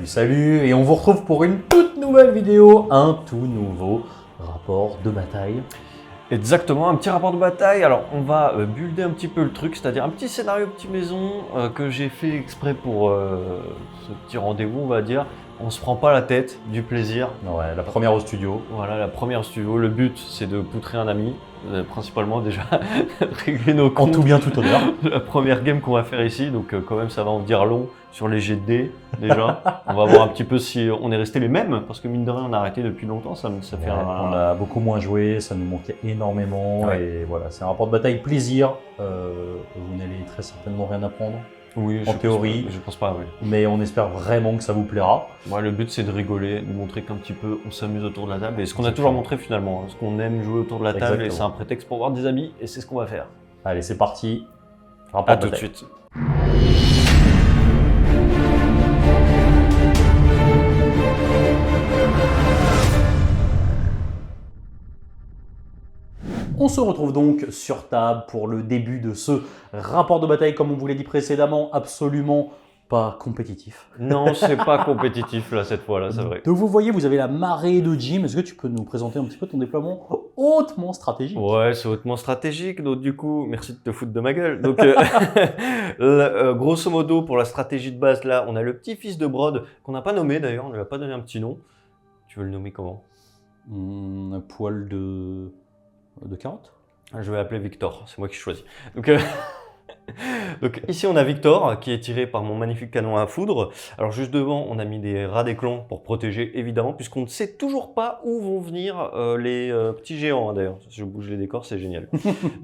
salut et on vous retrouve pour une toute nouvelle vidéo, un tout nouveau rapport de bataille. Exactement, un petit rapport de bataille. Alors on va builder un petit peu le truc, c'est-à-dire un petit scénario petite maison que j'ai fait exprès pour ce petit rendez-vous, on va dire. On se prend pas la tête, du plaisir. Ouais, la première au studio. Voilà, la première studio. Le but c'est de poutrer un ami, principalement déjà régler nos comptes. En tout bien, tout honneur. La première game qu'on va faire ici, donc quand même ça va en dire long sur les jets de dés déjà. On va voir un petit peu si on est resté les mêmes, parce que mine de rien on a arrêté depuis longtemps, ça fait On a beaucoup moins joué, ça nous manquait énormément. Ouais. Et voilà, c'est un rapport de bataille plaisir. Vous n'allez très certainement rien apprendre. Oui, en théorie, je pense pas, oui. Mais on espère vraiment que ça vous plaira. Ouais, le but c'est de rigoler, de montrer qu'un petit peu on s'amuse autour de la table, et ce qu'on a toujours montré finalement, ce qu'on aime jouer autour de la table, et c'est un prétexte pour voir des amis, et c'est ce qu'on va faire. Allez, c'est parti. À tout de suite. On se retrouve donc sur table pour le début de ce rapport de bataille, comme on vous l'a dit précédemment, absolument pas compétitif. Non, c'est pas compétitif là cette fois-là, c'est vrai. Donc vous voyez, vous avez la marée de Jim. Est-ce que tu peux nous présenter un petit peu ton déploiement hautement stratégique? Ouais, c'est hautement stratégique, donc du coup, merci de te foutre de ma gueule. Donc, grosso modo, pour la stratégie de base, là, on a le petit-fils de Brod, qu'on n'a pas nommé d'ailleurs, on ne lui a pas donné un petit nom. Tu veux le nommer comment? Un poil de carotte. Je vais l'appeler Victor, c'est moi qui choisis. Donc, donc ici on a Victor qui est tiré par mon magnifique canon à foudre. Alors juste devant on a mis des rats d'éclans pour protéger évidemment, puisqu'on ne sait toujours pas où vont venir les petits géants d'ailleurs. Si je bouge les décors c'est génial.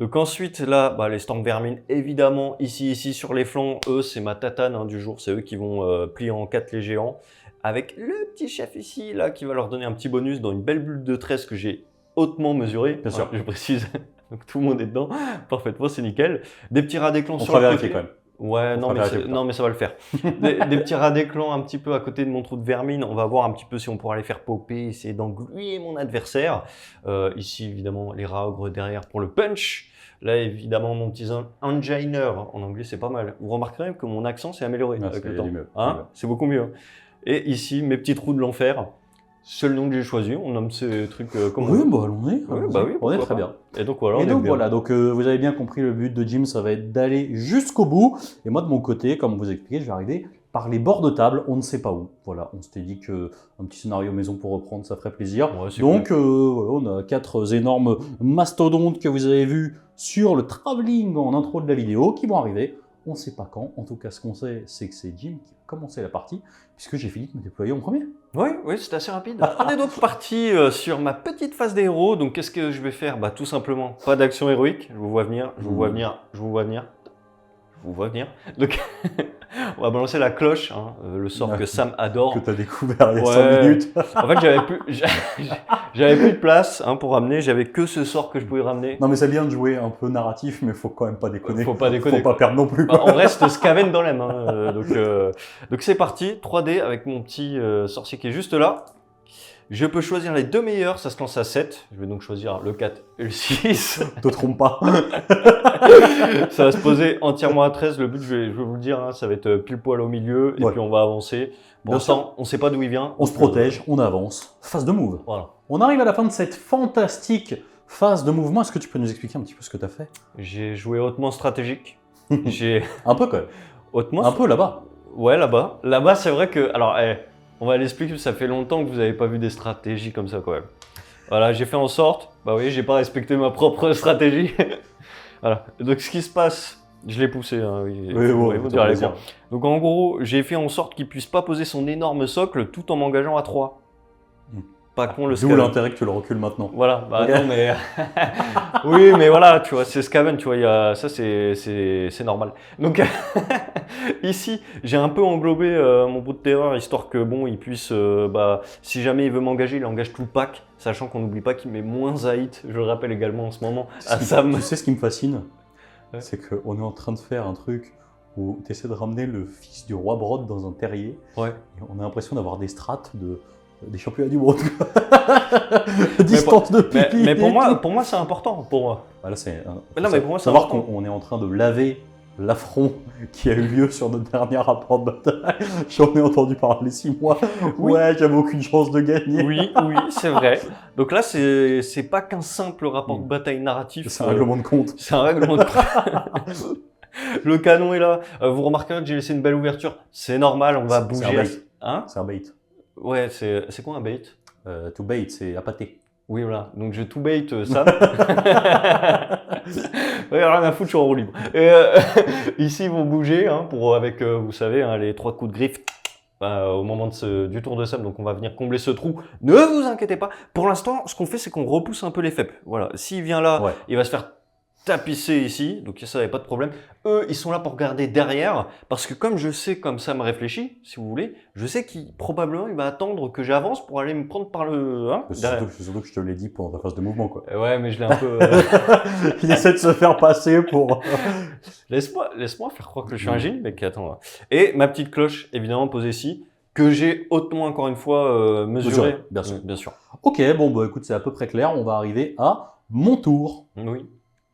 Donc ensuite là les storm vermines évidemment ici sur les flancs, eux c'est ma tatane du jour, c'est eux qui vont plier en 4 les géants. Avec le petit chef ici là qui va leur donner un petit bonus dans une belle bulle de 13 que j'ai hautement mesurée. Bien sûr. Je précise. Donc tout le monde est dedans, parfaitement, c'est nickel. Des petits rats d'éclan sur le le côté. côté. Quand même. Ouais, non mais ça va le faire. Des petits rats d'éclan un petit peu à côté de mon trou de vermine. On va voir un petit peu si on pourra les faire popper, essayer d'engluer mon adversaire. Ici, évidemment, les rats ogres derrière pour le punch. Là, évidemment, mon petit enginer, en anglais, c'est pas mal. Vous remarquerez que mon accent s'est amélioré avec le temps. Hein, c'est beaucoup mieux. Et ici, mes petits trous de l'enfer. C'est le nom que j'ai choisi, on nomme ces trucs comme oui, bah allons-y. On est très bien. Et donc voilà, vous avez bien compris, le but de Jim, ça va être d'aller jusqu'au bout. Et moi, de mon côté, comme vous expliquez, je vais arriver par les bords de table, on ne sait pas où. Voilà, on s'était dit qu'un petit scénario maison pour reprendre, ça ferait plaisir. Ouais, donc, on a 4 énormes mastodontes que vous avez vus sur le travelling en intro de la vidéo qui vont arriver. On ne sait pas quand. En tout cas, ce qu'on sait, c'est que c'est Jim qui a commencé la partie, puisque j'ai fini de me déployer en premier. Oui, c'est assez rapide. On est donc parti sur ma petite phase des héros. Donc, qu'est-ce que je vais faire? Tout simplement, pas d'action héroïque. Je vous vois venir, je vous vois venir, je vous vois venir. Je vous vois venir. Donc, on va balancer la cloche, le sort que Sam adore. Que tu as découvert il y a 5 minutes. En fait, j'avais plus de place pour ramener. J'avais que ce sort que je pouvais ramener. Non, mais c'est bien de jouer un peu narratif, mais faut quand même pas déconner. Faut pas déconner. Faut pas perdre non plus. On reste Scaven dans l'aime. Donc c'est parti, 3D avec mon petit sorcier qui est juste là. Je peux choisir les deux meilleurs, ça se lance à 7. Je vais donc choisir le 4 et le 6. Te trompe pas. Ça va se poser entièrement à 13. Le but, je vais vous le dire, ça va être pile poil au milieu. Et puis on va avancer. Pour l'instant, on ne sait pas d'où il vient. On se protège, on avance. Phase de move. Voilà. On arrive à la fin de cette fantastique phase de mouvement. Est-ce que tu peux nous expliquer un petit peu ce que tu as fait? J'ai joué hautement stratégique. Un peu quand même. Hautement. Un peu là-bas. Ouais, là-bas. Là-bas, c'est vrai que... Alors, on va l'expliquer, ça fait longtemps que vous n'avez pas vu des stratégies comme ça quand même. Voilà, j'ai fait en sorte, oui, j'ai pas respecté ma propre stratégie. Voilà, donc ce qui se passe, je l'ai poussé, Donc en gros, j'ai fait en sorte qu'il puisse pas poser son énorme socle tout en m'engageant à 3. Pas con le Scaven. D'où l'intérêt que tu le recules maintenant. Voilà, non mais... oui, mais voilà, tu vois, c'est Scaven, tu vois, ça c'est normal. Donc ici, j'ai un peu englobé mon bout de terreur, histoire que bon, il puisse, si jamais il veut m'engager, il engage tout le pack, sachant qu'on n'oublie pas qu'il met moins à hit, je le rappelle également en ce moment, à Sam. Tu sais ce qui me fascine, c'est qu'on est en train de faire un truc où tu essaies de ramener le fils du roi Brod dans un terrier. Ouais. Et on a l'impression d'avoir des strates des championnats du monde. Distance de pipi. Mais pour moi c'est important. Pour moi. Voilà, c'est mais pour moi, savoir qu'on est en train de laver l'affront qui a eu lieu sur notre dernier rapport de bataille. J'en ai entendu parler 6 mois. Oui. Ouais, j'avais aucune chance de gagner. Oui, oui, c'est vrai. Donc là, c'est pas qu'un simple rapport de bataille narratif. C'est un règlement de compte. C'est un règlement de compte. Le canon est là. Vous remarquerez que j'ai laissé une belle ouverture. C'est normal, on va C'est bouger. un bait. Hein? C'est un bait. Ouais, c'est quoi un bait? To bait, c'est appâter. Oui, voilà. Donc je tout bait Sam. Ouais, rien à foutre, je suis en roue libre. Et, ici, ils vont bouger hein, pour, avec, vous savez, hein, les 3 coups de griffe au moment du tour de Sam. Donc on va venir combler ce trou. Ne vous inquiétez pas. Pour l'instant, ce qu'on fait, c'est qu'on repousse un peu les FEP. Voilà. S'il vient là, Ouais. il va se faire tapisser ici. Donc ça, il n'y a pas de problème. Eux, ils sont là pour regarder derrière. Parce que comme je sais, comme Sam réfléchit, si vous voulez, je sais qu'il probablement il va attendre que j'avance pour aller me prendre par le... Hein, derrière. Surtout que je te l'ai dit pendant ta phase de mouvement, quoi. Ouais, mais je l'ai un peu... Il essaie de se faire passer pour... Laisse-moi faire croire que je suis un génie, mec. Attends. Et ma petite cloche, évidemment, posée ici, que j'ai hautement, encore une fois, mesurée. Bien sûr. Bien sûr. Ok, bon, bah écoute, c'est à peu près clair. On va arriver à mon tour. Oui.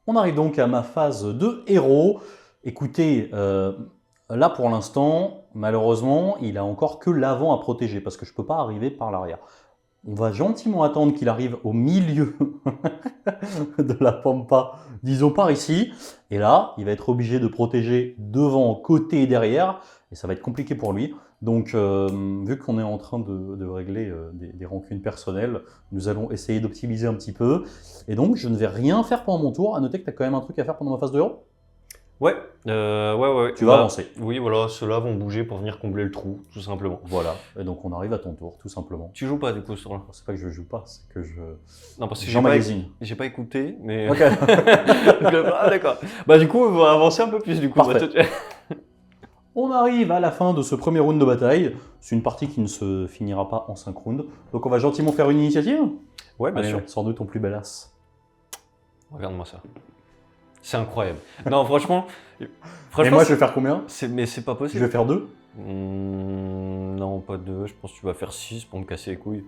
On arrive donc à ma phase de héros. Écoutez, là pour l'instant, malheureusement, il a encore que l'avant à protéger parce que je ne peux pas arriver par l'arrière. On va gentiment attendre qu'il arrive au milieu de la pampa, disons par ici. Et là, il va être obligé de protéger devant, côté et derrière. Et ça va être compliqué pour lui. Donc, vu qu'on est en train de régler des rancunes personnelles, nous allons essayer d'optimiser un petit peu. Et donc, je ne vais rien faire pendant mon tour. À noter que tu as quand même un truc à faire pendant ma phase de héros. Ouais. Tu vas avancer. Oui, voilà. Ceux-là vont bouger pour venir combler le trou, tout simplement. Voilà. Et donc, on arrive à ton tour, tout simplement. Tu joues pas, du coup, sur là? C'est pas que je joue pas, c'est que je... Non, parce que j'emmagasine. J'ai pas écouté, mais... Ok. Ah, d'accord. Bah, du coup, on va avancer un peu plus, du coup. Parfait. On arrive à la fin de ce premier round de bataille. C'est une partie qui ne se finira pas en 5 rounds. Donc on va gentiment faire une initiative. Ouais, bien Allez, sûr. sans doute ton plus bel as. Regarde-moi ça. C'est incroyable. Non, franchement... Et moi, je vais faire combien? Mais c'est pas Je possible. vais faire 2. Non, pas 2. Je pense que tu vas faire 6 pour me casser les couilles.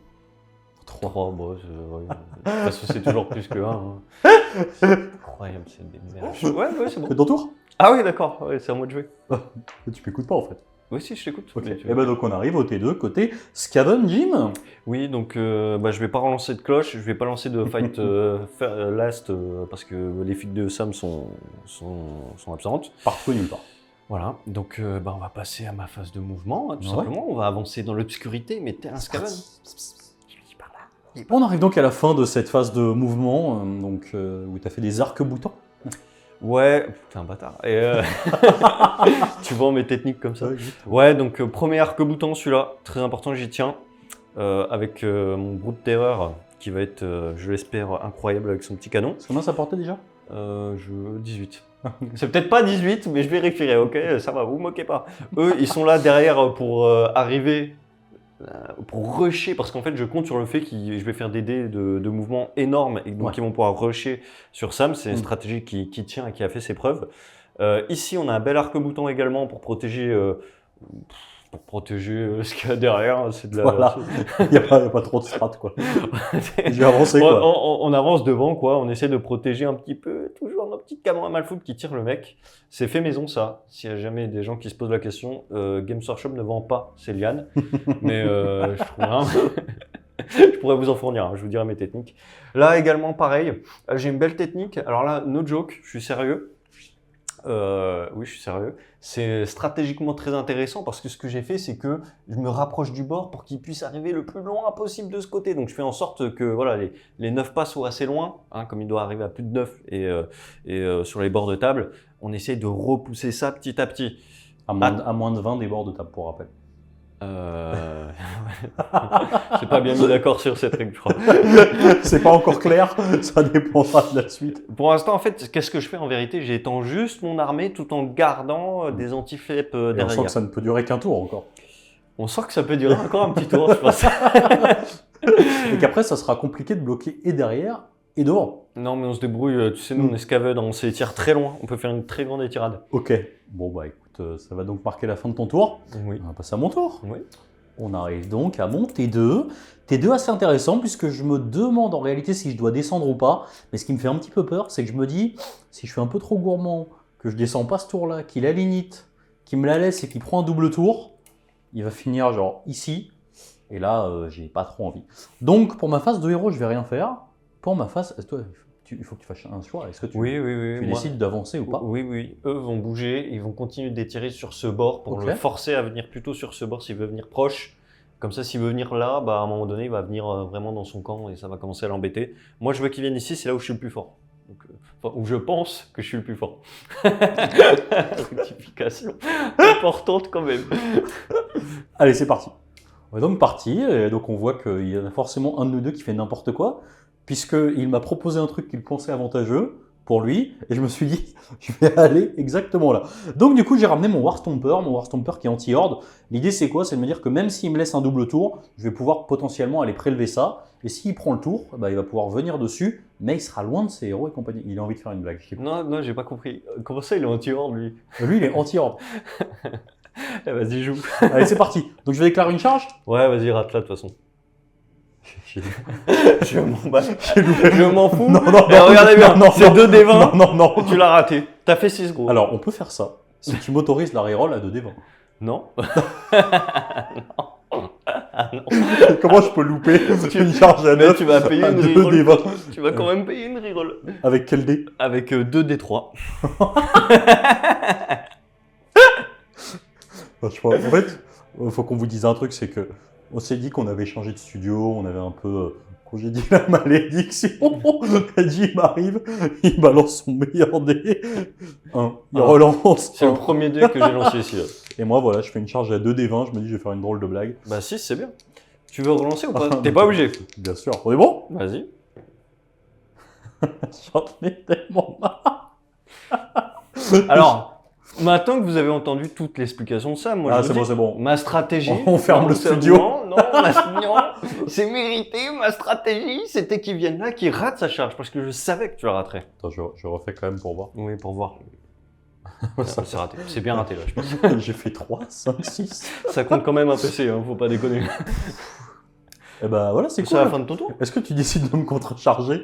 3. 3, bon, ouais. Parce que c'est toujours plus que 1. Hein. C'est incroyable, c'est des merdes. Ouais, c'est bon. C'est ton tour? Ah oui, d'accord, ouais, c'est à moi de jouer. Tu m'écoutes pas en fait. Oui, si, je t'écoute. Ok. Mais Et ben donc on arrive au T2 côté Scaven Jim. Oui, donc je vais pas relancer de cloche, je vais pas lancer de fight last parce que les filles de Sam sont absentes. Partout et nulle part. Voilà, donc on va passer à ma phase de mouvement, hein, tout simplement. On va avancer dans l'obscurité, mais t'es un Scaven. On arrive donc à la fin de cette phase de mouvement, où tu as fait des arcs-boutants. Ouais, t'es un bâtard. Et tu vois mes techniques comme ça. Ouais, donc premier arc-boutant, celui-là, très important, j'y tiens. Avec mon brute de terreur qui va être, je l'espère, incroyable avec son petit canon. Combien ça portait déjà? 18. C'est peut-être pas 18, mais je vérifierai, ok? Ça va, vous moquez pas. Eux, ils sont là derrière pour arriver, pour rusher, parce qu'en fait, je compte sur le fait que je vais faire des dés de mouvement énormes et donc ils vont pouvoir rusher sur Sam. C'est une stratégie qui tient et qui a fait ses preuves. Ici, on a un bel arc-boutant également pour protéger ce qu'il y a derrière. C'est de la... Voilà, il n'y a pas trop de strat, quoi. J'ai avancé, quoi. On avance devant, quoi. On essaie de protéger un petit peu, toujours nos petites caméras mal foutues qui tirent le mec. C'est fait maison, ça. S'il y a jamais des gens qui se posent la question, Games Workshop ne vend pas ces lianes. Mais je trouve rien. Je pourrais vous en fournir, hein, je vous dirai mes techniques. Là également, pareil. J'ai une belle technique. Alors là, no joke, je suis sérieux. Oui, je suis sérieux. C'est stratégiquement très intéressant parce que ce que j'ai fait, c'est que je me rapproche du bord pour qu'il puisse arriver le plus loin possible de ce côté. Donc, je fais en sorte que voilà, les 9 pas soient assez loin, hein, comme il doit arriver à plus de 9 et sur les bords de table, on essaye de repousser ça petit à petit. À moins de 20 des bords de table, pour rappel. J'ai pas bien mis d'accord sur cette règle, je crois. C'est pas encore clair, ça dépendra de la suite. Pour l'instant, en fait, qu'est-ce que je fais en vérité? J'étends juste mon armée tout en gardant des anti-flips derrière. On sent que ça ne peut durer qu'un tour encore. On sent que ça peut durer encore un petit tour, je pense. Et qu'après, ça sera compliqué de bloquer et derrière et devant. Non, mais on se débrouille. Tu sais, nous, on est Scaven, on s'étire très loin. On peut faire une très grande étirade. Ok. Bon, bah écoute, ça va donc marquer la fin de ton tour. Oui. On va passer à mon tour. Oui. On arrive donc à mon T2. T2 assez intéressant puisque je me demande en réalité si je dois descendre ou pas. Mais ce qui me fait un petit peu peur, c'est que je me dis, si je suis un peu trop gourmand, que je descends pas ce tour-là, qu'il a l'init, qu'il me la laisse et qu'il prend un double tour, il va finir genre ici. Et là, j'ai pas trop envie. Donc, pour ma phase de héros, je vais rien faire. Pour ma phase, toi, il faut que tu fasses un choix. Est-ce que tu, Oui, tu moi- décides d'avancer ou pas? Oui. Eux vont bouger, ils vont continuer d'étirer sur ce bord pour Ok. le forcer à venir plutôt sur ce bord s'il veut venir proche. Comme ça, s'il veut venir là, bah, à un moment donné, il va venir vraiment dans son camp et ça va commencer à l'embêter. Moi, je veux qu'il vienne ici, c'est là où je suis le plus fort. Donc, enfin, où je pense que je suis le plus fort. Rectification importante quand même. Allez, c'est parti. On est donc parti, et donc on voit qu'il y en a forcément un de nous deux qui fait n'importe quoi, puisqu'il m'a proposé un truc qu'il pensait avantageux pour lui, et je me suis dit, je vais aller exactement là. Donc du coup, j'ai ramené mon Warstomper qui est anti-horde. L'idée c'est quoi? C'est de me dire que même s'il me laisse un double tour, je vais pouvoir potentiellement aller prélever ça, et s'il prend le tour, bah, il va pouvoir venir dessus, mais il sera loin de ses héros et compagnie. Il a envie de faire une blague. Non, j'ai pas compris. Comment ça, il est anti-horde, lui? Lui, il est anti-horde. Eh, vas-y, joue. Allez, c'est parti. Donc je vais déclarer une charge. Ouais, vas-y, rate là, de toute façon. J'ai Je m'en bats. loupé. Je m'en fous. Non, Eh, regardez bien, non, c'est non. 2 des 20. Non. Tu l'as raté. T'as fait 6 gros. Alors, on peut faire ça. Si tu m'autorises la reroll à 2d20. Non. Comment je peux louper une charge à Mais 9 tu vas payer à une 2 reroll. d20? Tu vas quand même payer une reroll. Avec quel dé? Avec 2 des 3. En fait, il faut qu'on vous dise un truc, c'est que on s'est dit qu'on avait changé de studio, on avait un peu congédié la malédiction. Et Jim arrive, il balance son meilleur dé. Il relance. C'est le un. premier dé que j'ai lancé ici. Là. Et moi, voilà, je fais une charge à 2d20, je me dis je vais faire une drôle de blague. Bah 6, c'est bien. Tu veux relancer ou pas? T'es pas obligé. Bien sûr. On est bon? Vas-y. J'en ai tellement marre. Alors, maintenant que vous avez entendu toute l'explication de ça, moi Ah, je c'est vous bon, dis, c'est bon. ma stratégie... On ferme le studio. Non, c'est mérité. Ma stratégie, c'était qu'il vienne là, qu'il rate sa charge, parce que je savais que tu la raterais. Attends, je refais quand même pour voir. Oui, pour voir. Ça, C'est raté. C'est bien raté là, je pense. J'ai fait 3, 5, 6. Ça compte quand même un PC, hein, faut pas déconner. Et bah voilà, c'est C'est la cool. fin de ton tour? Est-ce que tu décides de me contrecharger?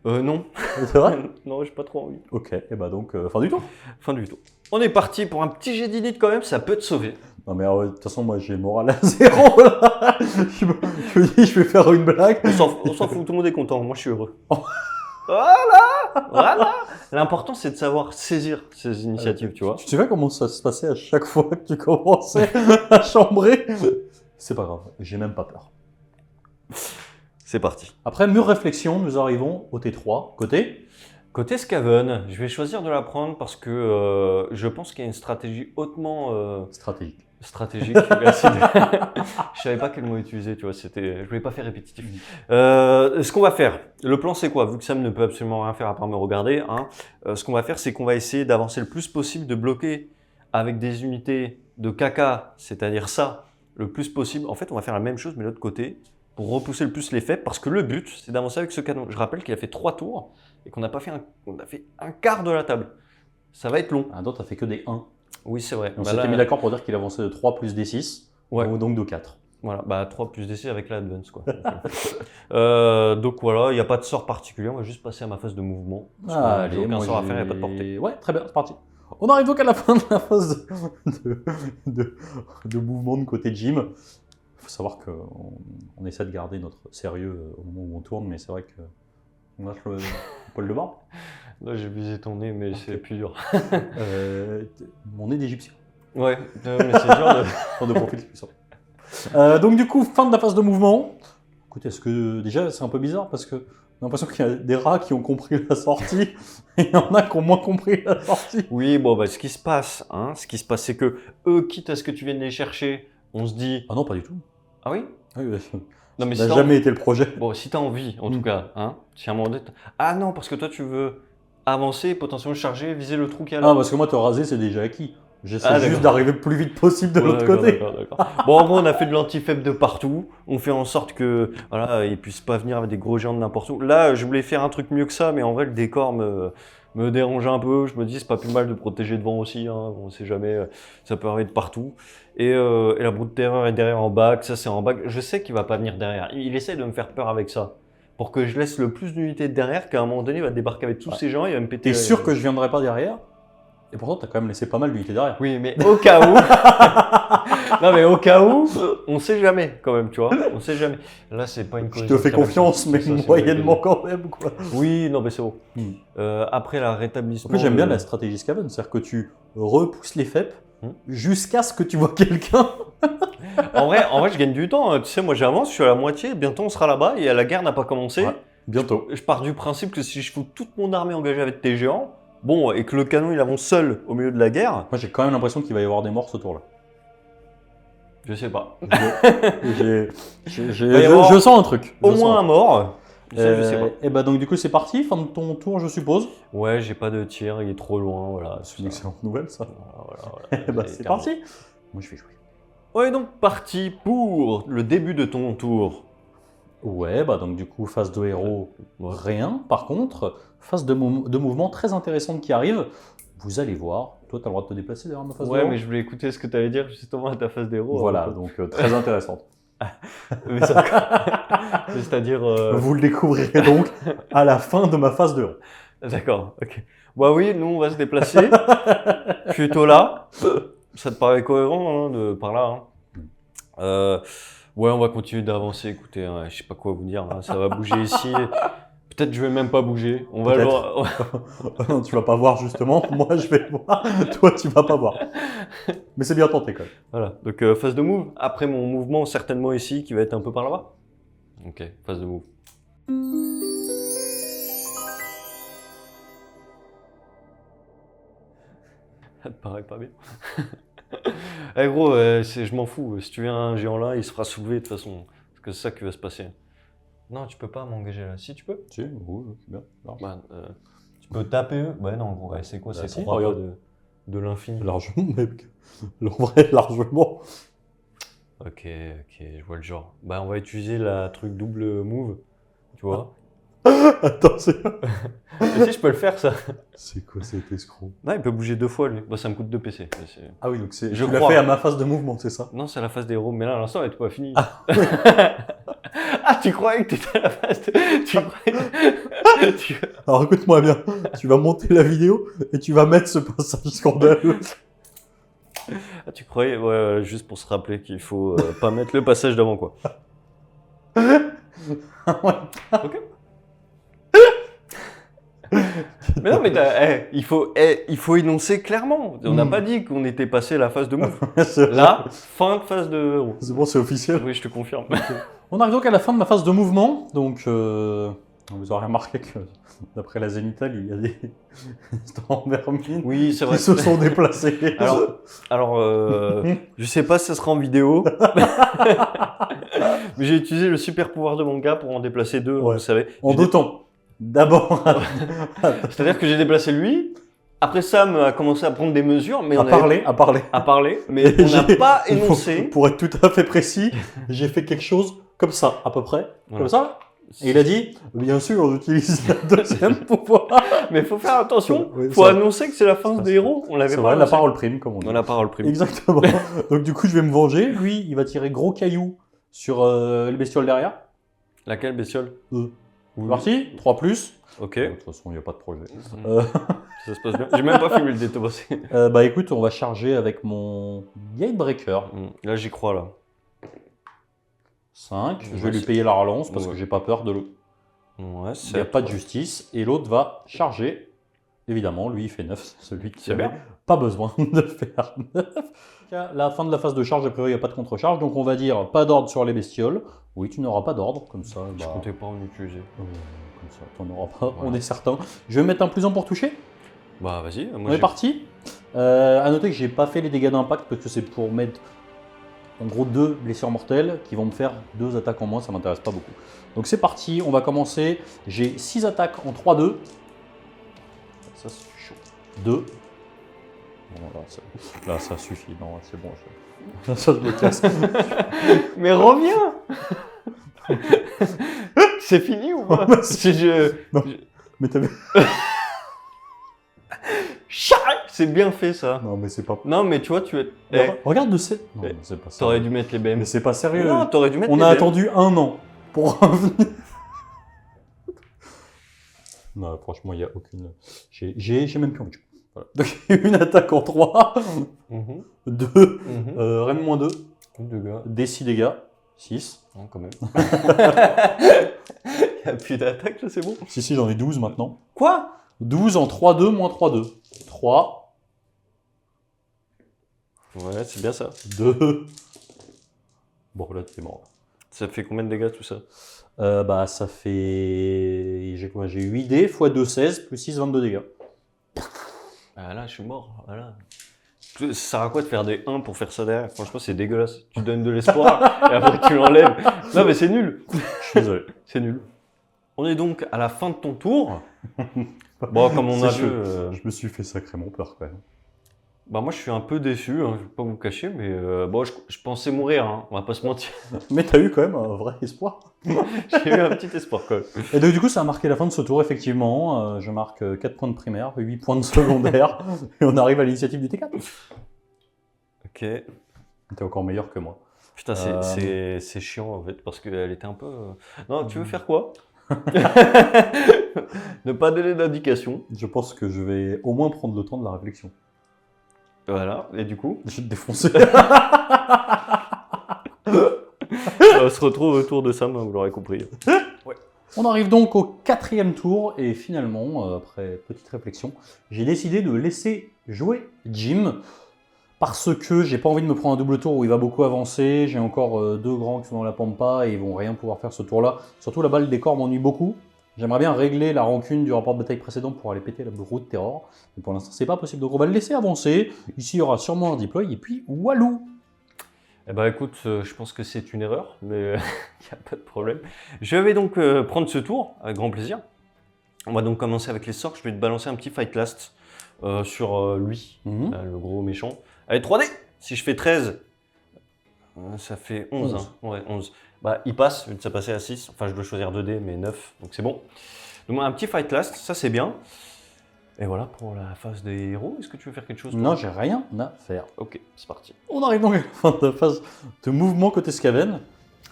Non. C'est vrai? Non, j'ai pas trop envie. Ok, et bah donc, fin du tour. Fin du tour. On est parti pour un petit jet d'init quand même, ça peut te sauver. Non mais de toute façon, moi j'ai moral à 0 là. Je me dis, je vais faire une blague. On s'en fout, tout le monde est content, moi je suis heureux. Voilà. L'important c'est de savoir saisir ces initiatives, tu vois. Tu sais comment ça se passait à chaque fois que tu commençais à chambrer? C'est pas grave, j'ai même pas peur. C'est parti. Après mûre réflexion, nous arrivons au T3, côté. Côté Skaven, je vais choisir de la prendre parce que je pense qu'il y a une stratégie hautement Stratégique. stratégique. Merci. Je savais pas quel mot utiliser, tu vois. Je voulais pas faire répétitif. Ce qu'on va faire, le plan c'est quoi? Vu que Sam ne peut absolument rien faire à part me regarder, hein, ce qu'on va faire, c'est qu'on va essayer d'avancer le plus possible, de bloquer avec des unités de caca, c'est-à-dire ça, le plus possible. En fait, on va faire la même chose mais de l'autre côté pour repousser le plus les faibles parce que le but, c'est d'avancer avec ce canon. Je rappelle qu'il a fait 3 tours et qu'on n'a pas fait on a fait un quart de la table. Ça va être long. Ah, d'autres, t'as fait que des 1. Oui, c'est vrai. On Bah s'était là, mis d'accord pour dire qu'il avançait de 3 plus des 6, Ouais. ou donc de 4. Voilà, bah 3 plus DC avec l'advance quoi. Donc voilà, il n'y a pas de sort particulier, on va juste passer à ma phase de mouvement. Parce que j'ai aucun sort à faire, il n'y a pas de portée. Ouais, très bien, c'est parti. On arrive donc à la fin de la phase de mouvement de côté Jim. Il faut savoir qu'on essaie de garder notre sérieux au moment où on tourne, mais c'est vrai que on lâche le poil de barbe. Là j'ai visé ton nez, mais c'est plus dur. Mon nez d'Égyptien. Ouais, mais c'est dur de... Tant de profil, c'est plus simple. Donc du coup, fin de la phase de mouvement. Écoutez, est-ce que déjà c'est un peu bizarre parce que j'ai l'impression qu'il y a des rats qui ont compris la sortie et il y en a qui ont moins compris la sortie. Oui, bon, bah ce qui se passe, c'est que eux, quitte à ce que tu viennes les chercher, on se dit... Ah non, pas du tout. Ah oui? Oui, Non, mais ça si n'a t'as jamais été le projet. Bon, si t'as envie, en tout cas, si à un moment donné... Ah non, parce que toi tu veux avancer, potentiellement charger, viser le trou qu'il y a là. Ah, parce que moi, te raser, c'est déjà acquis. J'essaie Ah, juste d'accord. d'arriver le plus vite possible de Ouais, l'autre d'accord, côté. d'accord. Bon, en gros, on a fait de l'anti-faible de partout. On fait en sorte que voilà, ils puissent pas venir avec des gros géants de n'importe où. Là, je voulais faire un truc mieux que ça, mais en vrai, le décor me dérange un peu. Je me dis, c'est pas plus mal de protéger devant aussi. Hein. On sait jamais, ça peut arriver de partout. Et la broute de terreur est derrière en bac. Ça, c'est en bac. Je sais qu'il va pas venir derrière. Il essaie de me faire peur avec ça. Pour que je laisse le plus d'unités derrière, qu'à un moment donné, il va débarquer avec tous ces gens, il va me péter. T'es sûr que je viendrai pas derrière? Et pourtant, t'as quand même laissé pas mal d'unités derrière. Oui, mais au cas où. Non, mais au cas où, on sait jamais quand même, tu vois. On sait jamais. Là, c'est pas une Je cohésion te fais très confiance, belle, mais ça, c'est moyennement vrai. quand même, quoi. Oui, non, mais c'est bon. Hmm. Après la En rétablissement. plus, j'aime bien de- la stratégie Scaven, c'est-à-dire que tu repousses les FEP Hmm. jusqu'à ce que tu vois quelqu'un. En vrai, je gagne du temps. Tu sais, moi, j'avance, je suis à la moitié. Bientôt, on sera là-bas et la guerre n'a pas commencé. Ouais, bientôt. Je pars du principe que si je fous toute mon armée engagée avec tes géants, bon, et que le canon il avance seul au milieu de la guerre, Moi, j'ai quand même l'impression qu'il va y avoir des morts ce tour-là. je sais pas. Je, y avoir je sens un truc. Au je sens moins un un mort. Ça, je sais pas. Et bah donc du coup c'est parti, fin de ton tour je suppose. Ouais, j'ai pas de tir, il est trop loin, voilà. C'est une excellente nouvelle ça. Voilà. Et bah c'est parti. Moi je vais jouer. On est donc parti pour le début de ton tour. Ouais bah donc du coup phase de héros, Ouais. rien. Par contre, phase de mouvement très intéressante qui arrive. Vous allez voir, toi t'as le droit de te déplacer derrière ma phase de Ouais, héros. mais je voulais écouter ce que tu allais dire justement à ta phase d'héros. Voilà, donc très intéressante. Mais ça- C'est-à-dire. Vous le découvrirez donc à la fin de ma phase de héros. D'accord, ok. Bah oui, nous on va se déplacer. Plutôt là. Ça te paraît cohérent hein, de par là hein. Ouais, on va continuer d'avancer. Écoutez, hein, je sais pas quoi vous dire. Hein, ça va bouger ici. Peut-être je vais même pas bouger. On va le voir. Non, tu vas pas voir justement, moi je vais voir, toi tu vas pas voir. Mais c'est bien tenté quand même. Voilà. Donc phase de move. Après mon mouvement certainement ici qui va être un peu par là-bas. Ok, phase de move. Ça te paraît pas bien. Eh gros, je m'en fous. Si tu viens un géant là, il se fera soulever de toute façon. Parce que c'est ça qui va se passer. Non, tu peux pas m'engager là. Si tu peux. Si, oui, c'est bien. large. Bah, tu peux taper eux. Ouais, non, gros, ouais, c'est quoi? Bah, C'est si, 3 regarde. de l'infini. Largement, même. En vrai, largement. Ok, je vois le genre. Bah, on va utiliser la truc double move. Tu vois? Attends, c'est. Mais si, je peux le faire ça. C'est quoi cet escroc? Non, il peut bouger 2 fois lui. Bah, ça me coûte 2 PC. Mais c'est- Ah oui, donc c'est. Je Tu l'as crois. fait à ma phase de mouvement, c'est ça? Non, c'est la phase des héros. Mais là, à l'instant, elle n'est pas finie. Ah, tu croyais que t'étais à la phase de... Tu croyais... tu- Alors écoute-moi bien, tu vas monter la vidéo et tu vas mettre ce passage scandaleux. Ah, tu croyais... Ouais, juste pour se rappeler qu'il faut pas mettre le passage d'avant, quoi. Ok. Mais non, mais il faut énoncer clairement. On n'a pas dit qu'on était passé la phase de move. Là, fin de phase de héros. C'est bon, c'est officiel. Oui, je te confirme. On arrive donc à la fin de ma phase de mouvement. Donc, vous aurez remarqué que d'après la Zénithal, il y a des stands vermines Oui, c'est qui vrai. se sont déplacés. Alors, je sais pas si ça sera en vidéo, mais j'ai utilisé le super pouvoir de mon gars pour en déplacer 2, Ouais. vous savez. En deux temps. D'abord, C'est-à-dire que j'ai déplacé lui, après Sam a commencé à prendre des mesures, mais à parler, mais Et on n'a j'ai- pas il faut- énoncé. Pour être tout à fait précis, j'ai fait quelque chose comme ça, à peu près. Voilà. Comme ça. Et il a dit, bien sûr, on utilise le deuxième pouvoir. Mais il faut faire attention, Oui, faut ça- annoncer que c'est la fin ça, des héros. On l'avait C'est pas vrai, la annoncé. parole prime, comme on dit. On a la parole prime. Exactement. Donc du coup, je vais me venger. Lui, il va tirer gros cailloux sur les bestioles derrière. Laquelle bestiole? C'est Oui. parti, 3 plus. Ok, De toute façon, il n'y a pas de projet. ça se passe bien. J'ai même pas filmé le détossé. Bah écoute, on va charger avec mon Gatebreaker. Là, j'y crois, là. 5. Je Ouais, vais lui c'est- payer la relance parce Ouais. que j'ai pas peur de l'eau. Ouais, Il n'y a pas de justice. Et l'autre va charger. Évidemment, lui, il fait 9. C'est celui qui C'est avait bien. pas besoin de faire 9. À la fin de la phase de charge, a priori, il n'y a pas de contre-charge. Donc on va dire pas d'ordre sur les bestioles. Oui, tu n'auras pas d'ordre. Comme ça, Je bah, comptais pas en utiliser. comme ça, tu n'en auras pas. Voilà. On est certain. Je vais mettre un plus 1 pour toucher. Bah, vas-y. Moi, On est parti. À noter que j'ai pas fait les dégâts d'impact parce que c'est pour mettre en gros 2 blessures mortelles qui vont me faire 2 attaques en moins, ça m'intéresse pas beaucoup. Donc c'est parti, on va commencer. J'ai 6 attaques en 3-2. Ça c'est chaud. 2. Bon, là, ça suffit, non, c'est bon. Là, ça je me casse. Mais reviens. C'est fini ou pas? Ouais, c'est- Je- Mais t'avais. C'est bien fait ça. Non, mais c'est pas. Non, mais tu vois, Regarde de cette. Non, Eh, mais c'est pas ça. t'aurais dû mettre les BM. Mais c'est pas sérieux. Non, t'aurais dû mettre On les a BM. attendu 1 an pour revenir. Non, franchement, il n'y a aucune. J'ai même plus envie de jouer. Voilà. Donc une attaque en 3, Mhm. 2, Mhm. Rennes -2, Deux gars. D6 dégâts, 6. Non, quand même. Il n'y a plus d'attaque, là, c'est bon. Si, j'en ai 12 maintenant. Quoi? 12 en 3-2, moins 3-2. 3, Ouais, c'est bien ça. 2. Bon, là, t'es mort. Ça fait combien de dégâts, tout ça? Bah, ça fait. J'ai quoi? J'ai 8 dés, x 2, 16, plus 6, 22 dégâts. Ah là, je suis mort. Voilà. Ça sert à quoi de faire des 1 pour faire ça derrière? Franchement, c'est dégueulasse. Tu donnes de l'espoir et après tu l'enlèves. Non, mais c'est nul. Je suis désolé. C'est nul. On est donc à la fin de ton tour. Bon, comme on a vu. Je me suis fait sacrément peur quand même. Bah, moi, je suis un peu déçu, hein, je vais pas vous le cacher, mais bon, je pensais mourir, hein, on va pas se mentir. Mais t'as eu quand même un vrai espoir. J'ai eu un petit espoir quand même. Et donc, du coup, ça a marqué la fin de ce tour, effectivement. Je marque 4 points de primaire, 8 points de secondaire, et on arrive à l'initiative du T4. Ok. T'es encore meilleur que moi. Putain, c'est chiant en fait, parce qu'elle était un peu. Non, tu veux faire quoi? Ne pas donner d'indication. Je pense que je vais au moins prendre le temps de la réflexion. Voilà, et du coup, Je vais te défoncer. on se retrouve autour de Sam, vous l'aurez compris. On arrive donc au 4e tour, et finalement, après petite réflexion, j'ai décidé de laisser jouer Jim. Parce que j'ai pas envie de me prendre un double tour où il va beaucoup avancer. J'ai encore 2 grands qui sont dans la pampa et ils vont rien pouvoir faire ce tour-là. Surtout la balle des corps m'ennuie beaucoup. J'aimerais bien régler la rancune du rapport de bataille précédent pour aller péter la roue de terror. Mais pour l'instant, c'est pas possible. Donc on va le laisser avancer. Ici, il y aura sûrement un deploy. Et puis, Walou. Eh ben écoute, je pense que c'est une erreur, mais il n'y a pas de problème. Je vais donc prendre ce tour, avec grand plaisir. On va donc commencer avec les sorts. Je vais te balancer un petit Fight Last sur lui, le gros méchant. Allez, 3D. Si je fais 13, ça fait 11. 11. Hein. Ouais, 11. Bah, il passe, vu que ça passait à 6. Enfin, je dois choisir 2D, mais 9, donc c'est bon. Donc un petit Fight Last, ça c'est bien. Et voilà pour la phase des héros. Est-ce que tu veux faire quelque chose toi? Non, j'ai rien à faire. Ok, c'est parti. On arrive donc à la fin de la phase de mouvement côté Skaven.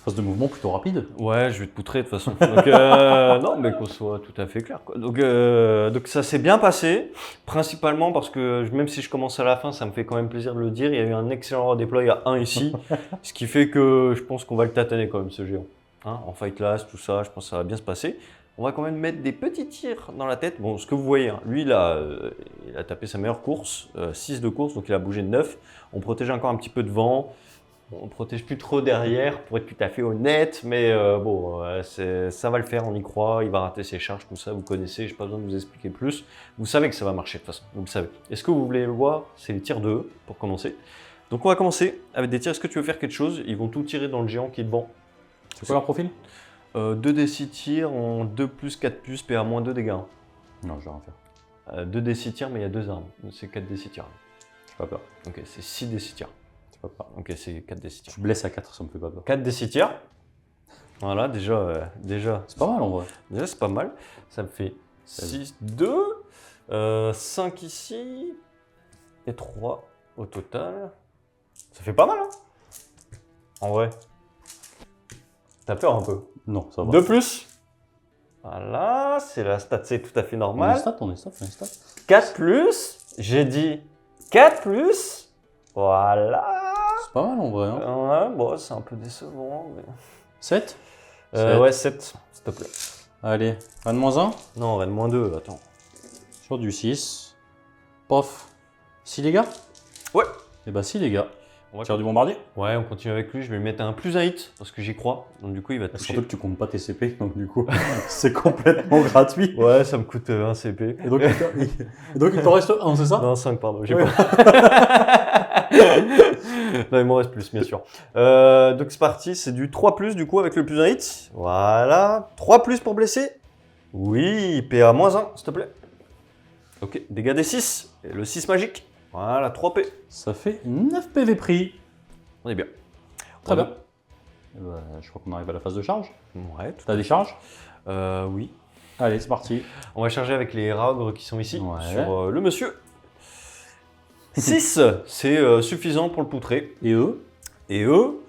Phase de mouvement plutôt rapide. Ouais, je vais te poutrer de toute façon. Donc, non, mais qu'on soit tout à fait clair, quoi. Donc ça s'est bien passé, principalement parce que même si je commence à la fin, ça me fait quand même plaisir de le dire. Il y a eu un excellent redéploy à 1 ici, ce qui fait que je pense qu'on va le tataner quand même, ce géant. Hein, en fight last, tout ça, je pense que ça va bien se passer. On va quand même mettre des petits tirs dans la tête. Bon, ce que vous voyez, hein, lui, il a tapé sa meilleure course, 6 de course, donc il a bougé de 9. On protège encore un petit peu de vent. On ne protège plus trop derrière, pour être tout à fait honnête, mais bon, ça va le faire, on y croit, il va rater ses charges, tout ça, vous connaissez, je n'ai pas besoin de vous expliquer plus. Vous savez que ça va marcher de toute façon, vous le savez. Est-ce que vous voulez le voir? C'est les tirs de E, pour commencer. Donc on va commencer avec des tirs, est-ce que tu veux faire quelque chose? Ils vont tout tirer dans le géant qui est devant. C'est quoi leur profil? 2d6 tirs en 2+, 4+, PA-2 dégâts. Non, je vais rien faire. 2d6 tirs, mais il y a 2 armes, donc c'est 4d6 tirs. J'ai pas peur. Ok, c'est 6d6 tirs. J'ai pas peur. Ok, c'est 4d6 tirs. Je blesse à 4, ça me fait pas peur. 4d6 tirs. Voilà, déjà. C'est pas mal en vrai. Déjà, c'est pas mal. Ça me fait 6, 2, 5 ici, et 3 au total. Ça fait pas mal, hein? En vrai. T'as peur un peu? Non, ça va. 2 plus. Voilà, c'est la stat, c'est tout à fait On est normal. stat, on est stat, on est stat. 4 plus. J'ai dit 4 plus. Voilà. C'est pas mal en vrai. Hein. Ouais, bon, c'est un peu décevant. Mais... 7 Ouais, 7, s'il te plaît. Allez, Rennes -1. Non, Rennes -2, attends. Sur du 6. Pof. 6 dégâts? Ouais. Et bah 6 dégâts. On va Tire du bombardier. Ouais, on continue avec lui. Je vais lui mettre un plus 1 hit parce que j'y crois. Donc, du coup, il va toucher. Surtout que tu comptes pas tes CP, donc du coup, c'est complètement gratuit. Ouais, ça me coûte 1 CP. Et donc, il t'en reste 1, c'est ça? Non, 5, pardon. J'ai Ouais. pas. Non, il m'en reste plus, bien sûr. Donc, c'est parti. C'est du 3 plus, du coup, avec le plus 1 hit. Voilà. 3 plus pour blesser. Oui, PA -1, s'il te plaît. Ok, dégâts des 6. Et le 6 magique. Voilà, 3 P. Ça fait 9 PV pris. On est bien. Très bien. Et bah, je crois qu'on arrive à la phase de charge. Ouais, tout T'as des charges? oui. Allez, c'est parti. On va charger avec les raogres qui sont ici Ouais. sur le monsieur. 6, c'est suffisant pour le poutrer. Et eux? Et eux,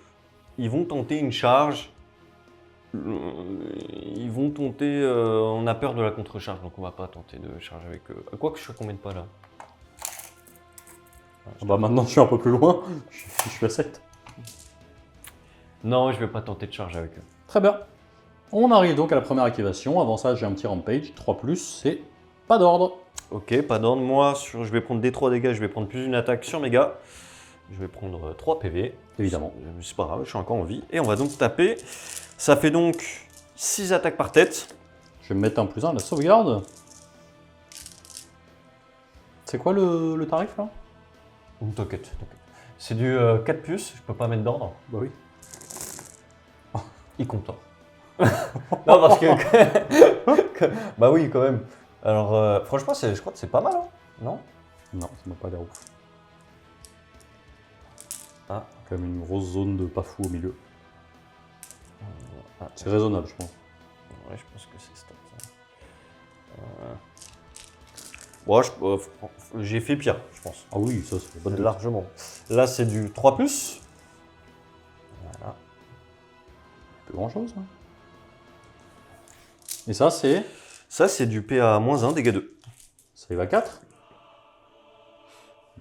ils vont tenter une charge. Ils vont tenter. On a peur de la contre-charge, donc on va pas tenter de charger avec eux. Quoi que je fais combien de pas là? Bah maintenant je suis un peu plus loin, je suis à 7. Non, je vais pas tenter de charger avec eux. Très bien. On arrive donc à la première activation. Avant ça, j'ai un petit rampage. 3+, c'est pas d'ordre. Ok, pas d'ordre. Moi, je vais prendre des 3 dégâts, je vais prendre plus une attaque sur mes gars. Je vais prendre 3 PV. Évidemment. C'est pas grave, je suis encore en vie. Et on va donc taper. Ça fait donc 6 attaques par tête. Je vais me mettre un +1 à la sauvegarde. C'est quoi le tarif là? T'inquiète. C'est du 4+, je peux pas mettre d'ordre. Bah oui. Il est content. Non, parce que. Bah oui, quand même. Alors, franchement, je crois que c'est pas mal, hein. Non? Non, ça m'a pas l'air ouf. Ah. Quand même une grosse zone de pas fou au milieu. Ah. C'est raisonnable, je pense. Ouais, je pense que c'est stop. Bon, j'ai fait pire, je pense. Ah oui, ça c'est pas de Largement. Là, c'est du 3+. Voilà. Plus grand chose. Hein. Et ça, c'est. Ça, c'est du PA-1, dégâts 2. Ça y va 4.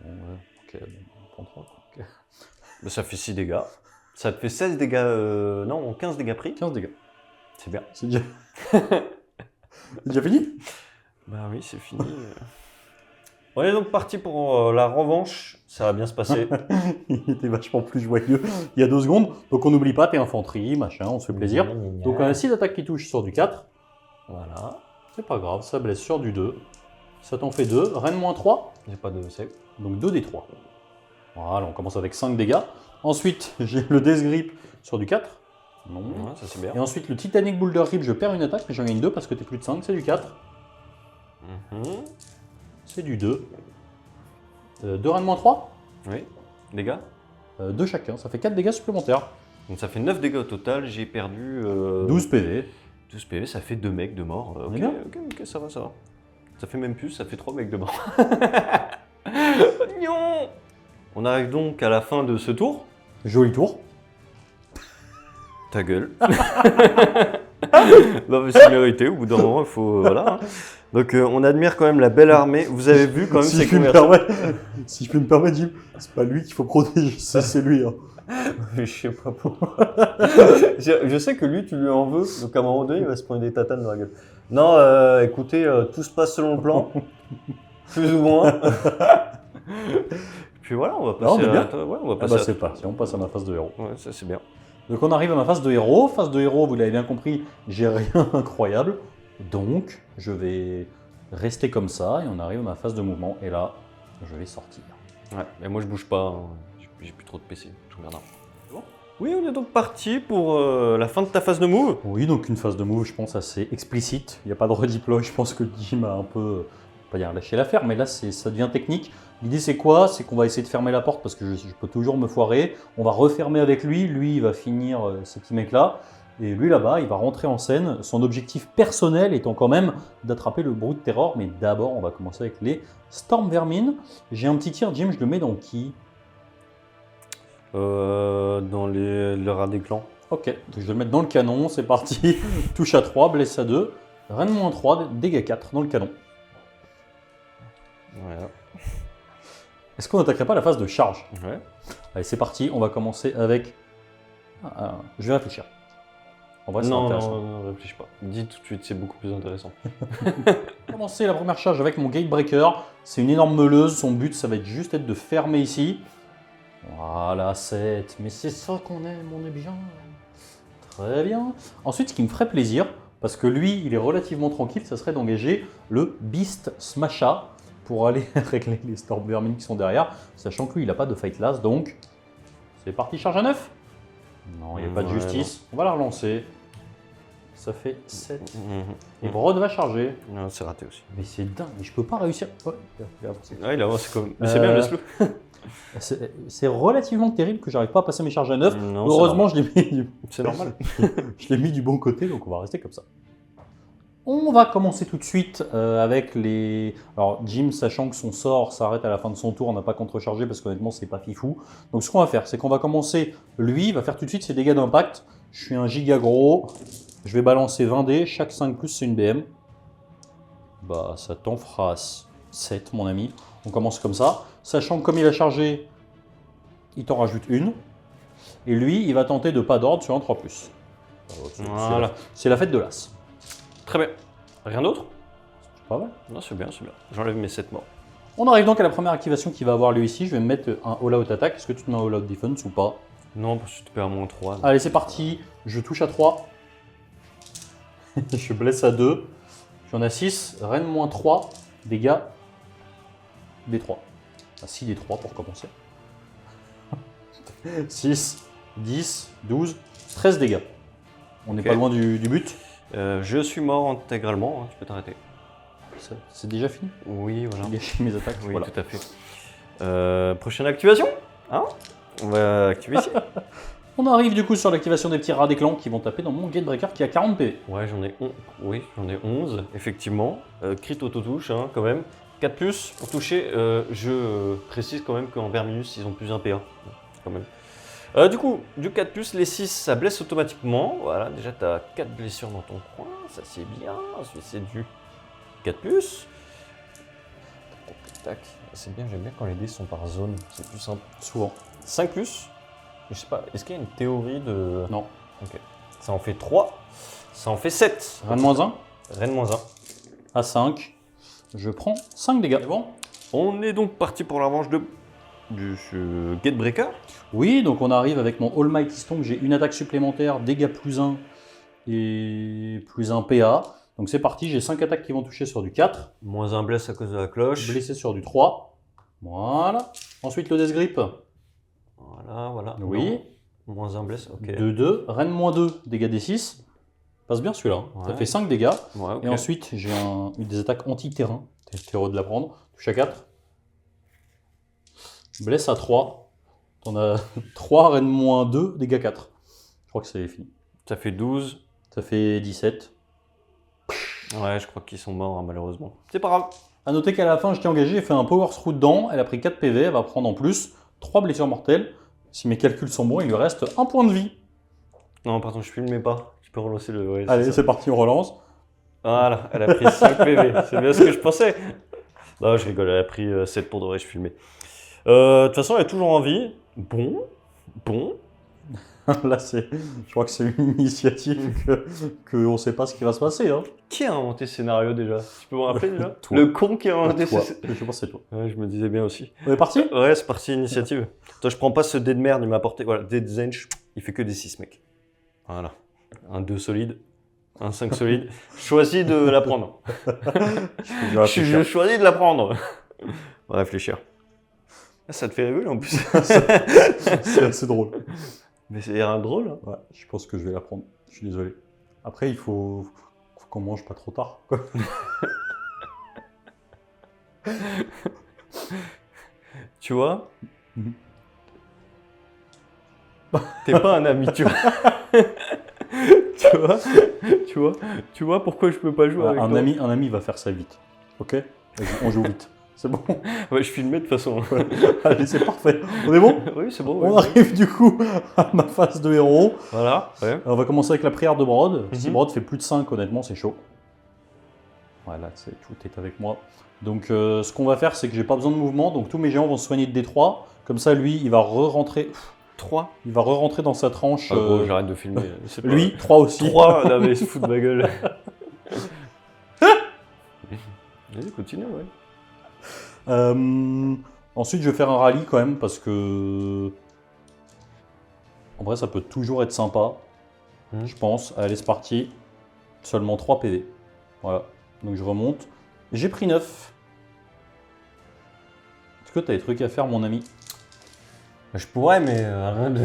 Bon, ouais, ok, on prend 3. Okay. Mais ça fait 6 dégâts. Ça te fait 16 dégâts. Non, 15 dégâts pris. 15 dégâts. C'est bien. C'est déjà. C'est déjà fini? Bah oui, c'est fini. On est donc parti pour la revanche. Ça va bien se passer. Il était vachement plus joyeux il y a 2 secondes. Donc on n'oublie pas, t'es infanterie, machin, on se fait plaisir. Donc on a 6 attaques qui touchent sur du 4. Voilà. C'est pas grave, ça blesse sur du 2. Ça t'en fait 2. Reine moins 3. J'ai pas de save. Donc 2 des 3. Voilà, on commence avec 5 dégâts. Ensuite, j'ai le Death Grip sur du 4. Non. Ouais, ça c'est bien. Et ensuite, le Titanic Boulder Grip, je perds une attaque, mais j'en gagne 2 parce que t'es plus de 5, c'est du 4. C'est du 2. 2 reines moins 3. Oui. Dégâts. 2 chacun, ça fait 4 dégâts supplémentaires. Donc ça fait 9 dégâts au total. J'ai perdu 12 PV. 12 PV, ça fait 2 mecs de mort. On Ok, est bien. ok, ça va, ça va. Ça fait même plus, ça fait 3 mecs de mort. Non. On arrive donc à la fin de ce tour. Joli tour. Ta gueule. Non mais c'est mérité, au bout d'un moment, il faut... voilà. Hein. Donc on admire quand même la belle armée. Vous avez vu quand même Si ces je puis me conversions. permettre, si je puis me permettre, Jim, c'est pas lui qu'il faut protéger, c'est lui. Hein. Je sais pas pourquoi. Je sais que lui, tu lui en veux, donc à un moment donné, il va se prendre des tatanes dans la gueule. Non, écoutez, tout se passe selon le plan, plus ou moins. Puis voilà, on va passer Non, on est bien. ouais, on va Ah passer bah à- c'est parti, on passe à ma phase de héros. Ouais, ça c'est bien. Donc on arrive à ma phase de héros. Phase de héros, vous l'avez bien compris, j'ai rien incroyable. Donc je vais rester comme ça et on arrive à ma phase de mouvement. Et là, je vais sortir. Ouais, mais moi je bouge pas, hein. J'ai plus trop de PC, tout merde. C'est bon ? Oui, on est donc parti pour la fin de ta phase de move. Oui, donc une phase de move, je pense, assez explicite. Il n'y a pas de redeploy, je pense que Jim a un peu, pas dire lâché l'affaire, mais là ça devient technique. L'idée c'est quoi? C'est qu'on va essayer de fermer la porte parce que je peux toujours me foirer. On va refermer avec lui, il va finir ce petit mec là. Et lui là-bas, il va rentrer en scène. Son objectif personnel étant quand même d'attraper le Brute Terror. Mais d'abord, on va commencer avec les Storm Vermin. J'ai un petit tir, Jim, je le mets dans qui? Dans le rat des clans. Ok, donc je vais le mettre dans le canon, c'est parti. Touche à 3, blesse à 2. Reine moins 3, dégâts 4 dans le canon. Voilà. Est-ce qu'on n'attaquerait pas la phase de charge? Ouais. Allez, c'est parti, on va commencer avec... je vais réfléchir. En vrai, c'est Non, intéressant. non, réfléchis pas. Dis tout de suite, c'est beaucoup plus intéressant. On va commencer la première charge avec mon Gatebreaker. C'est une énorme meuleuse, son but ça va être juste de fermer ici. Voilà, 7. Mais c'est ça qu'on aime, on est bien. Très bien. Ensuite, ce qui me ferait plaisir, parce que lui, il est relativement tranquille, ça serait d'engager le Beast Smasha pour aller régler les Storm Vermin qui sont derrière, sachant que lui, il n'a pas de Fight Last, donc c'est parti, charge à 9. Non, il n'y a pas de Ouais, justice. On va la relancer. Ça fait 7. Et Mhm. Brod va charger. Non, c'est raté aussi. Mais c'est dingue, mais je peux pas réussir. Ouais, regarde, c'est- Ah, il avance comme. Mais c'est bien, laisse-le. c'est relativement terrible que j'arrive pas à passer mes charges à 9. Non, Heureusement, je l'ai mis, c'est normal. je l'ai mis du bon côté, donc on va rester comme ça. On va commencer tout de suite avec les... Alors Jim, sachant que son sort s'arrête à la fin de son tour, on n'a pas contrechargé parce qu'honnêtement, c'est pas fifou. Donc ce qu'on va faire, c'est qu'on va commencer, lui, il va faire tout de suite ses dégâts d'impact. Je suis un giga gros, je vais balancer 20 dés, chaque 5+, c'est une BM. Bah ça t'en fera 7, mon ami. On commence comme ça. sachant que comme il a chargé, il t'en rajoute une. Et lui, il va tenter de pas d'ordre sur un 3+. Voilà. C'est la fête de l'As. Très bien. Rien d'autre? C'est pas mal. Non, c'est bien, c'est bien. J'enlève mes 7 morts. On arrive donc à la première activation qu'il va avoir lui ici. Je vais me mettre un all-out attack. Est-ce que tu te mets un all-out defense ou pas? Non, parce que tu te perds à moins 3. Allez, c'est parti. Je touche à 3. Je blesse à 2. J'en ai 6. Reine moins 3. Dégâts D3. 6 D3 pour commencer. 6, 10, 12, 13 dégâts. On n'est Ok. pas loin du but. Je suis mort intégralement, hein, tu peux t'arrêter. C'est déjà fini. Oui, voilà. J'ai gâché mes attaques. Oui, Voilà. tout à fait. Prochaine activation, hein? On va activer ici. On arrive du coup sur l'activation des petits rats des clans qui vont taper dans mon Gatebreaker qui a 40 PV. Ouais, j'en ai 11, effectivement. Crit auto-touche, hein, quand même. 4+, pour toucher, je précise quand même qu'en Verminus, ils ont plus 1 PA. Quand même. Du coup, du 4+, les 6, ça blesse automatiquement. Voilà, déjà, tu as 4 blessures dans ton coin, ça c'est bien. Ensuite, c'est du 4+. Tac, tac, tac. C'est bien, j'aime bien quand les dés sont par zone, c'est plus simple. Souvent. 5+, je sais pas, est-ce qu'il y a une théorie de... Non. Ok. Ça en fait 3, ça en fait 7. Reine moins 1 Reine moins 1. à 5. Je prends 5 dégâts. C'est bon? On est donc parti pour la revanche du Gatebreaker. Oui, donc on arrive avec mon Almighty Stomp. J'ai une attaque supplémentaire, dégâts plus 1 et plus 1 PA. Donc c'est parti, j'ai 5 attaques qui vont toucher sur du 4. Moins 1 blesse à cause de la cloche. Blessé sur du 3. Voilà. Ensuite le Death Grip. Voilà. Oui. Non. Moins 1 blesse, ok. 2-2. Reine moins 2, dégâts D6. Passe bien celui-là. Hein. Ça Ouais. fait 5 dégâts. Ouais, ok. Et ensuite, j'ai des attaques anti-terrain. T'es heureux de la prendre. Touche à 4. Blesse à 3. T'en as 3, reine moins 2, dégâts 4. Je crois que c'est fini. Ça fait 12. Ça fait 17. Ouais, je crois qu'ils sont morts, hein, malheureusement. C'est pas grave. A noter qu'à la fin, je t'ai engagé, j'ai fait un power through dedans. Elle a pris 4 PV. Elle va prendre en plus 3 blessures mortelles. Si mes calculs sont bons, il lui reste 1 point de vie. Non, pardon, je filmais pas. Tu peux relancer le... Ouais, Allez, ça. c'est parti, on relance. Voilà, elle a pris 5 PV. C'est bien ce que je pensais. Non, je rigole, elle a pris 7 pour de vrai, je filmais. De toute façon, elle est toujours en vie. Bon. Là, je crois que c'est une initiative qu'on ne sait pas ce qui va se passer. Hein. Qui a inventé ce scénario déjà? Tu peux me rappeler déjà? Toi. Le con qui a inventé Toi. ce... Je pense que c'est toi. Ouais, je me disais bien aussi. On est parti? Ouais, c'est parti, initiative. Toi, je prends pas ce dé de merde, il m'a apporté. Voilà, dé de Zench, il fait que des 6, mec. Voilà. Un 2 solide, un 5 solide. Choisis de la prendre. Je choisis de la prendre. On va réfléchir. Ça te fait rigoler en plus. C'est assez drôle. Mais c'est un drôle. Hein. Ouais, je pense que je vais la prendre. Je suis désolé. Après, il faut qu'on mange pas trop tard. Quoi. Tu vois? Mhm. T'es pas un ami, tu vois. tu vois pourquoi je peux pas jouer avec un toi. ami va faire ça vite. Ok? Vas-y, on joue vite. C'est bon? Ouais, je filmais de toute façon. Allez, c'est parfait. On est bon? Oui, c'est bon. On ouais. arrive du coup à ma phase de héros. Voilà. Ouais. On va commencer avec la prière de Brod. Si Mhm. Brod fait plus de 5, honnêtement, c'est chaud. Voilà, tout est avec moi. Donc, ce qu'on va faire, c'est que j'ai pas besoin de mouvement. Donc, tous mes géants vont se soigner de D3. Comme ça, lui, il va re-rentrer. 3. Il va re-rentrer dans sa tranche. Ah, gros, j'arrête de filmer. C'est pas- Lui, 3 aussi. 3, non mais il se fout de ma gueule. Vas-y, continue, ouais. Ensuite, je vais faire un rallye quand même parce que. En vrai, ça peut toujours être sympa. Je pense. Allez, c'est parti. Seulement 3 PV. Voilà. Donc, je remonte. J'ai pris 9. Est-ce que tu as des trucs à faire, mon ami? Je pourrais, mais rien de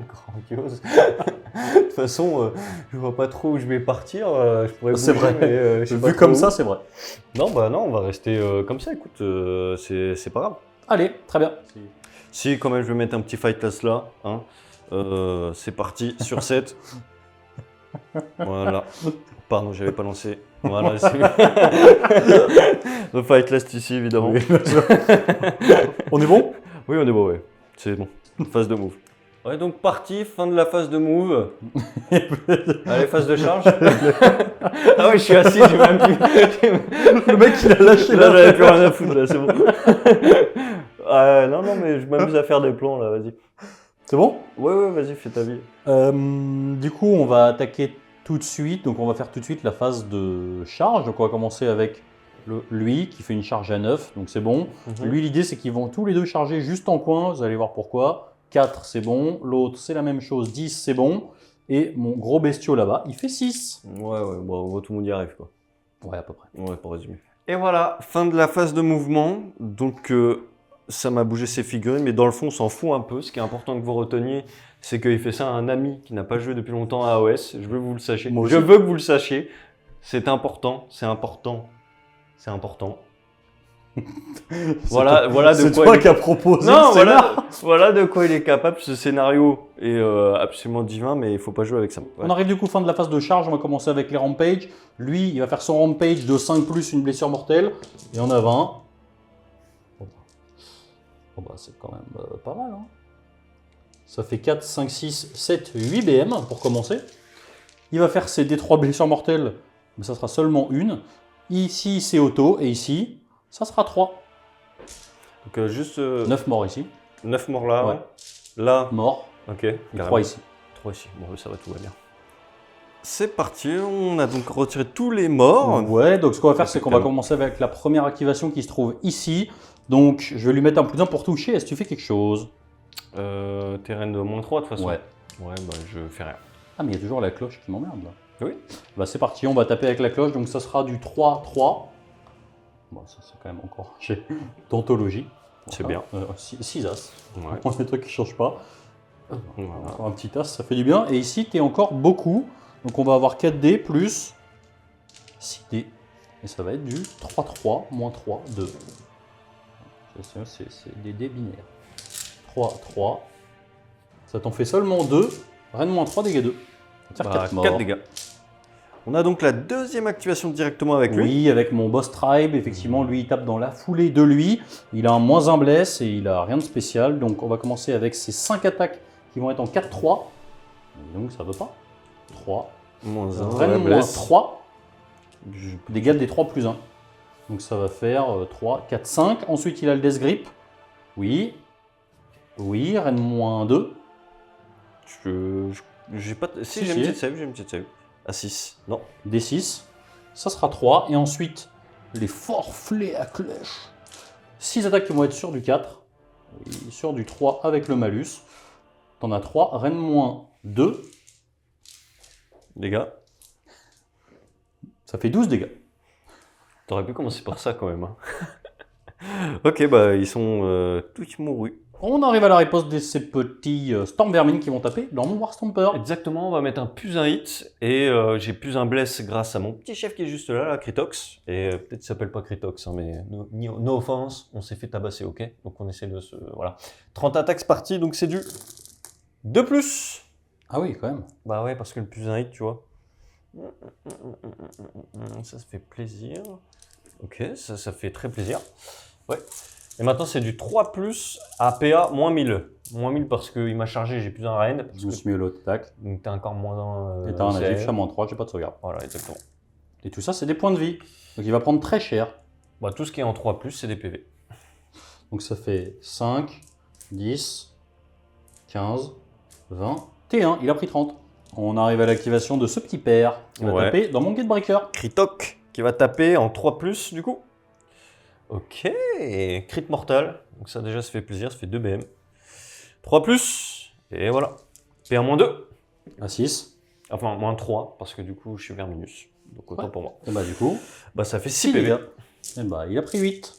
grandiose. De toute façon, je vois pas trop où je vais partir. Je pourrais C'est bouger, vrai. mais je sais pas Vu trop comme où. ça, c'est vrai. Non, bah non, on va rester comme ça. Écoute, c'est pas grave. Allez, très bien. Si, quand même, je vais mettre un petit fight class là. Hein. C'est parti sur 7. Voilà. Pardon, j'avais pas lancé. Voilà, c'est le fight last ici, évidemment. Oui, bien sûr. On est bon? Oui, on est bon, ouais. C'est bon. Phase de move. Ouais, donc parti, fin de la phase de move. Allez, phase de charge. Ah ouais, je suis assis, j'ai même plus. Le mec, il a lâché Là, j'avais plus rien à foutre, là, c'est bon. Non, mais je m'amuse à faire des plans, là, vas-y. C'est bon? Ouais, vas-y, fais ta vie. Du coup, on va attaquer tout de suite. Donc, on va faire tout de suite la phase de charge. Donc, on va commencer avec lui qui fait une charge à 9. Donc, c'est bon. Lui, l'idée, c'est qu'ils vont tous les deux charger juste en coin. Vous allez voir pourquoi. 4, c'est bon. L'autre, c'est la même chose. 10, c'est bon. Et mon gros bestiau là-bas, il fait 6. Ouais, bon, tout le monde y arrive, quoi. Ouais, à peu près. Ouais, pour résumer. Et voilà, fin de la phase de mouvement. Donc, ça m'a bougé ses figurines, mais dans le fond, on s'en fout un peu. Ce qui est important que vous reteniez, c'est qu'il fait ça à un ami qui n'a pas joué depuis longtemps à AOS. Je veux que vous le sachiez. Moi aussi. Je veux que vous le sachiez. C'est important, c'est important, c'est important. Voilà de C'est quoi toi qui as proposé non, le scénar. voilà de quoi il est capable. Ce scénario est absolument divin, mais il faut pas jouer avec ça. Ouais. On arrive du coup fin de la phase de charge, on va commencer avec les rampages. Lui, il va faire son rampage de 5 plus une blessure mortelle. Et on a 20. Bon bah c'est quand même pas mal. Hein. Ça fait 4, 5, 6, 7, 8 BM pour commencer. Il va faire ses D3 blessures mortelles, mais ça sera seulement une. Ici c'est auto, et ici, ça sera 3. Donc juste 9 morts ici. 9 morts là. Ouais. Là. Mort. Ok. Et 3 ici. 3 ici. Bon, ça va, tout va bien. C'est parti, on a donc retiré tous les morts. Ouais, donc ce qu'on va faire, c'est qu'on va commencer avec la première activation qui se trouve ici. Donc, je vais lui mettre un plus 1 pour toucher. Est-ce que tu fais quelque chose? Terrain de moins 3 de toute façon. Ouais. Ouais, bah je fais rien. Ah, mais il y a toujours la cloche qui m'emmerde là. Oui. Bah, c'est parti, on va taper avec la cloche. Donc, ça sera du 3-3. Bon, ça, c'est quand même encore chez d'anthologie. C'est bien. 6 as. Ouais. On des trucs qui ne changent pas. Voilà. Encore un petit as, ça fait du bien. Et ici, tu es encore beaucoup. Donc, on va avoir 4D plus 6D. Et ça va être du 3-3, moins 3, 2. C'est des dés binaires. 3, 3. Ça t'en fait seulement 2. Reine moins 3, dégâts 2. Ça va faire 4 morts. 4 dégâts. On a donc la deuxième activation directement avec lui. Oui, avec mon boss tribe. Effectivement, lui, il tape dans la foulée de lui. Il a un moins 1 bless et il a rien de spécial. Donc, on va commencer avec ses 5 attaques qui vont être en 4-3. Donc, ça veut pas. 3. Moins 1. Reine moins 3. Dégâts des 3 plus 1. Donc ça va faire 3, 4, 5. Ensuite, il a le Death Grip. Oui. Oui, Reine moins 2. J'ai pas. Si, Si, j'ai si. une petite save. À 6. Non. D6. Ça sera 3. Et ensuite, les forflets à clèche. 6 attaques qui vont être sur du 4. Oui, sur du 3 avec le malus. T'en as 3. Reine moins 2. Dégâts. Ça fait 12 dégâts. T'aurais pu commencer par ça quand même. Hein. Ok, bah ils sont tous mourus. On arrive à la riposte de ces petits Storm Vermin qui vont taper dans mon War Stomper. Exactement, on va mettre un plus un hit et j'ai plus un bless grâce à mon petit chef qui est juste là, Kritox. Et peut-être qu'il s'appelle pas Kritox, hein, mais no offense, on s'est fait tabasser, ok? Donc on essaie de se... Voilà. 30 attaques c'est parti, donc c'est du 2 plus. Ah oui, quand même. Bah ouais, parce que le plus un hit, tu vois. Ça fait plaisir. Ok, ça fait très plaisir. Ouais. Et maintenant, c'est du 3 plus à PA moins 1000. Moins 1000 parce qu'il m'a chargé, j'ai plus un raid. Je me suis mis l'autre attaque. Donc t'as encore moins 1. Et t'as un agif, je suis à moins 3, j'ai pas de sauvegarde. Voilà, exactement. Et tout ça, c'est des points de vie. Donc il va prendre très cher. Bah, tout ce qui est en 3 plus, c'est des PV. Donc ça fait 5, 10, 15, 20. T1, il a pris 30. On arrive à l'activation de ce petit père qui va taper dans mon Gatebreaker. Kritok qui va taper en 3 plus du coup. Ok, crit mortal. Donc ça déjà, ça fait plaisir, ça fait 2 BM. 3 plus, et voilà. PA-2. À 6. Enfin, moins 3, parce que du coup, je suis verminus. Donc autant pour moi. Et bah du coup, Bah ça fait 6 6 PV. dégâts. Et bah il a pris 8.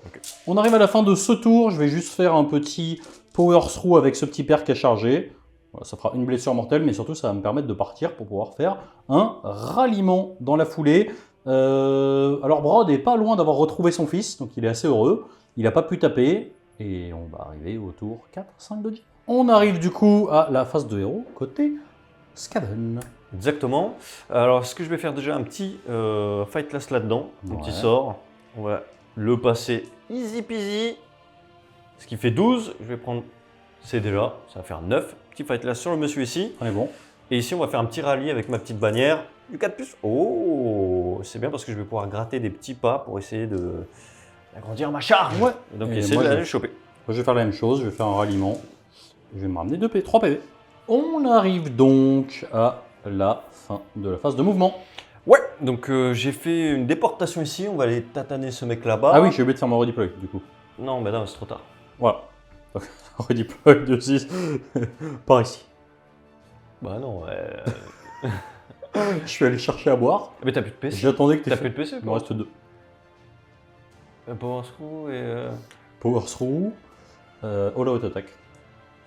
Okay. On arrive à la fin de ce tour. Je vais juste faire un petit power through avec ce petit père qui a chargé. Voilà, ça fera une blessure mortelle, mais surtout ça va me permettre de partir pour pouvoir faire un ralliement dans la foulée. Alors Brod est pas loin d'avoir retrouvé son fils, donc il est assez heureux. Il n'a pas pu taper, et on va arriver au tour 4-5 de Jim. On arrive du coup à la phase de héros, côté Skaven. Exactement. Alors, est-ce que je vais faire déjà un petit fight class là-dedans, un petit sort. On va le passer easy peasy. Ce qui fait 12. Je vais prendre c'est déjà, ça va faire 9. Petit fight là sur le monsieur ici. On est bon. Et ici, on va faire un petit rallye avec ma petite bannière du 4 plus. Oh, c'est bien parce que je vais pouvoir gratter des petits pas pour essayer d'agrandir ma charge. Ouais. Et donc, Et essayer moi, d'aller je- le choper. Moi, je vais faire la même chose, je vais faire un ralliement. Je vais me ramener 3 PV. On arrive donc à la fin de la phase de mouvement. Ouais, donc j'ai fait une déportation ici. On va aller tataner ce mec là-bas. Ah oui, j'ai oublié de faire mon redeploy du coup. Non, mais non, c'est trop tard. Voilà. Donc, redeploy de 6 par ici. Bah non, Je suis allé chercher à boire. mais t'as plus de PC. J'attendais que tu T'as plus de PC Il me reste 2. Power Screw et. Power Through, All Out Attack.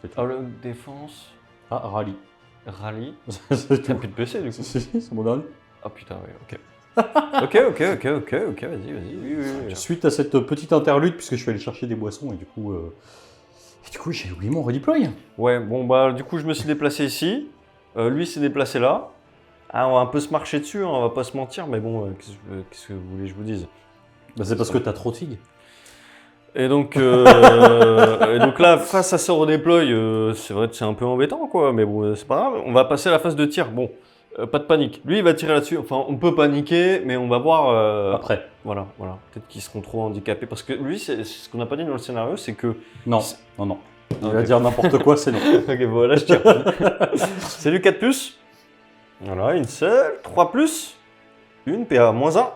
C'est tout. All Out Défense, Ah, Rally. Rallye. C'est T'as tout. plus de PC du coup. C'est mon dernier. Ah putain, oui, ok. ok, vas-y, oui. Suite à cette petite interlude, puisque je suis allé chercher des boissons et du coup j'ai oublié mon redeploy. Ouais, bon bah du coup je me suis déplacé ici, lui s'est déplacé là. Ah, on va un peu se marcher dessus, hein, on va pas se mentir, mais bon, qu'est-ce que vous voulez que je vous dise? Bah, c'est parce que t'as trop de figues. Et donc là, face à ce redéploy, c'est vrai que c'est un peu embêtant quoi, mais bon, c'est pas grave, on va passer à la phase de tir. Bon, pas de panique. Lui il va tirer là-dessus, enfin on peut paniquer, mais on va voir. Après. Voilà. Peut-être qu'ils seront trop handicapés, parce que lui, c'est ce qu'on n'a pas dit dans le scénario, c'est que... Non. Il Ok. va dire n'importe quoi, c'est non. Ok, voilà, je tire. C'est du 4+. Voilà, une seule. 3+. Une PA -1.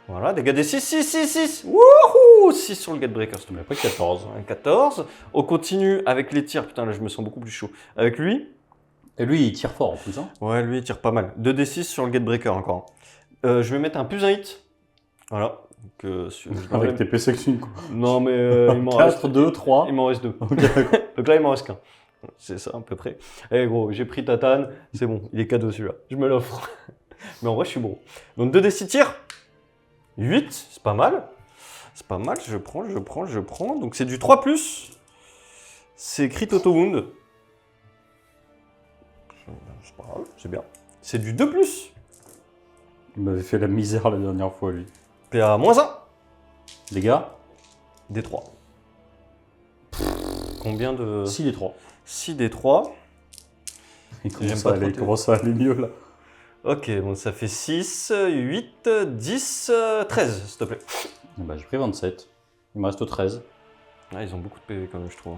Voilà, dégâts des 6. Wouhou 6 sur le Gatebreaker, s'il te Mais plaît. après 14. Un 14. On continue avec les tirs. Putain, là, je me sens beaucoup plus chaud. Avec lui. Et lui, il tire fort en plus. Hein. Ouais, lui, il tire pas mal. 2d6 sur le Gatebreaker encore. Je vais mettre un plus un hit. Voilà. Donc, Avec tes PC que quoi. Non, mais il m'en reste... 4, 2, 3. Il m'en reste 2. Ok, d'accord. Donc là, il m'en reste qu'un. C'est ça, à peu près. Eh gros, j'ai pris Tatane, c'est bon, il est cadeau celui-là. Je me l'offre. Mais en vrai, je suis bon. Donc 2d6 tirs. 8, c'est pas mal. C'est pas mal, je prends. Donc c'est du 3+. C'est crit auto wound. C'est pas grave, c'est bien. C'est du 2+. Il m'avait fait la misère la dernière fois, lui. PA -1. Les gars, D3. Combien de... 6 des 3. 6 D3. Il J'aime pas trop commence à aller mieux là. Ok, bon, ça fait 6, 8, 10, 13, s'il te plaît. Bah, j'ai pris 27. Il me reste 13. Ah, ils ont beaucoup de PV quand même, je trouve.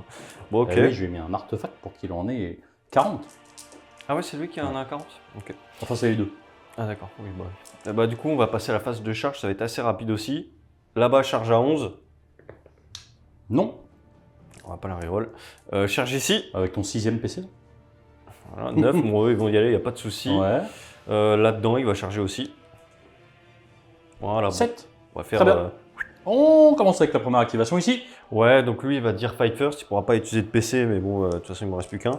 Bon, ok. Et lui, je lui ai mis un artefact pour qu'il en ait 40. Ah ouais, c'est lui qui a un A40. Ok. Enfin, c'est les deux. Ah d'accord, oui, bah. Bah du coup, on va passer à la phase de charge, ça va être assez rapide aussi. Là-bas, charge à 11. Non. On va pas la reroll. Charge ici. Avec ton 6ème PC. Voilà, 9, bon, eux, ils vont y aller, il n'y a pas de souci. Ouais. Là-dedans, il va charger aussi. Voilà. Bon. 7. On va faire... Très bien. On commence avec la première activation ici. Ouais, donc lui, il va dire fight first. Il pourra pas utiliser de PC, mais bon, de toute façon, il me reste plus qu'un.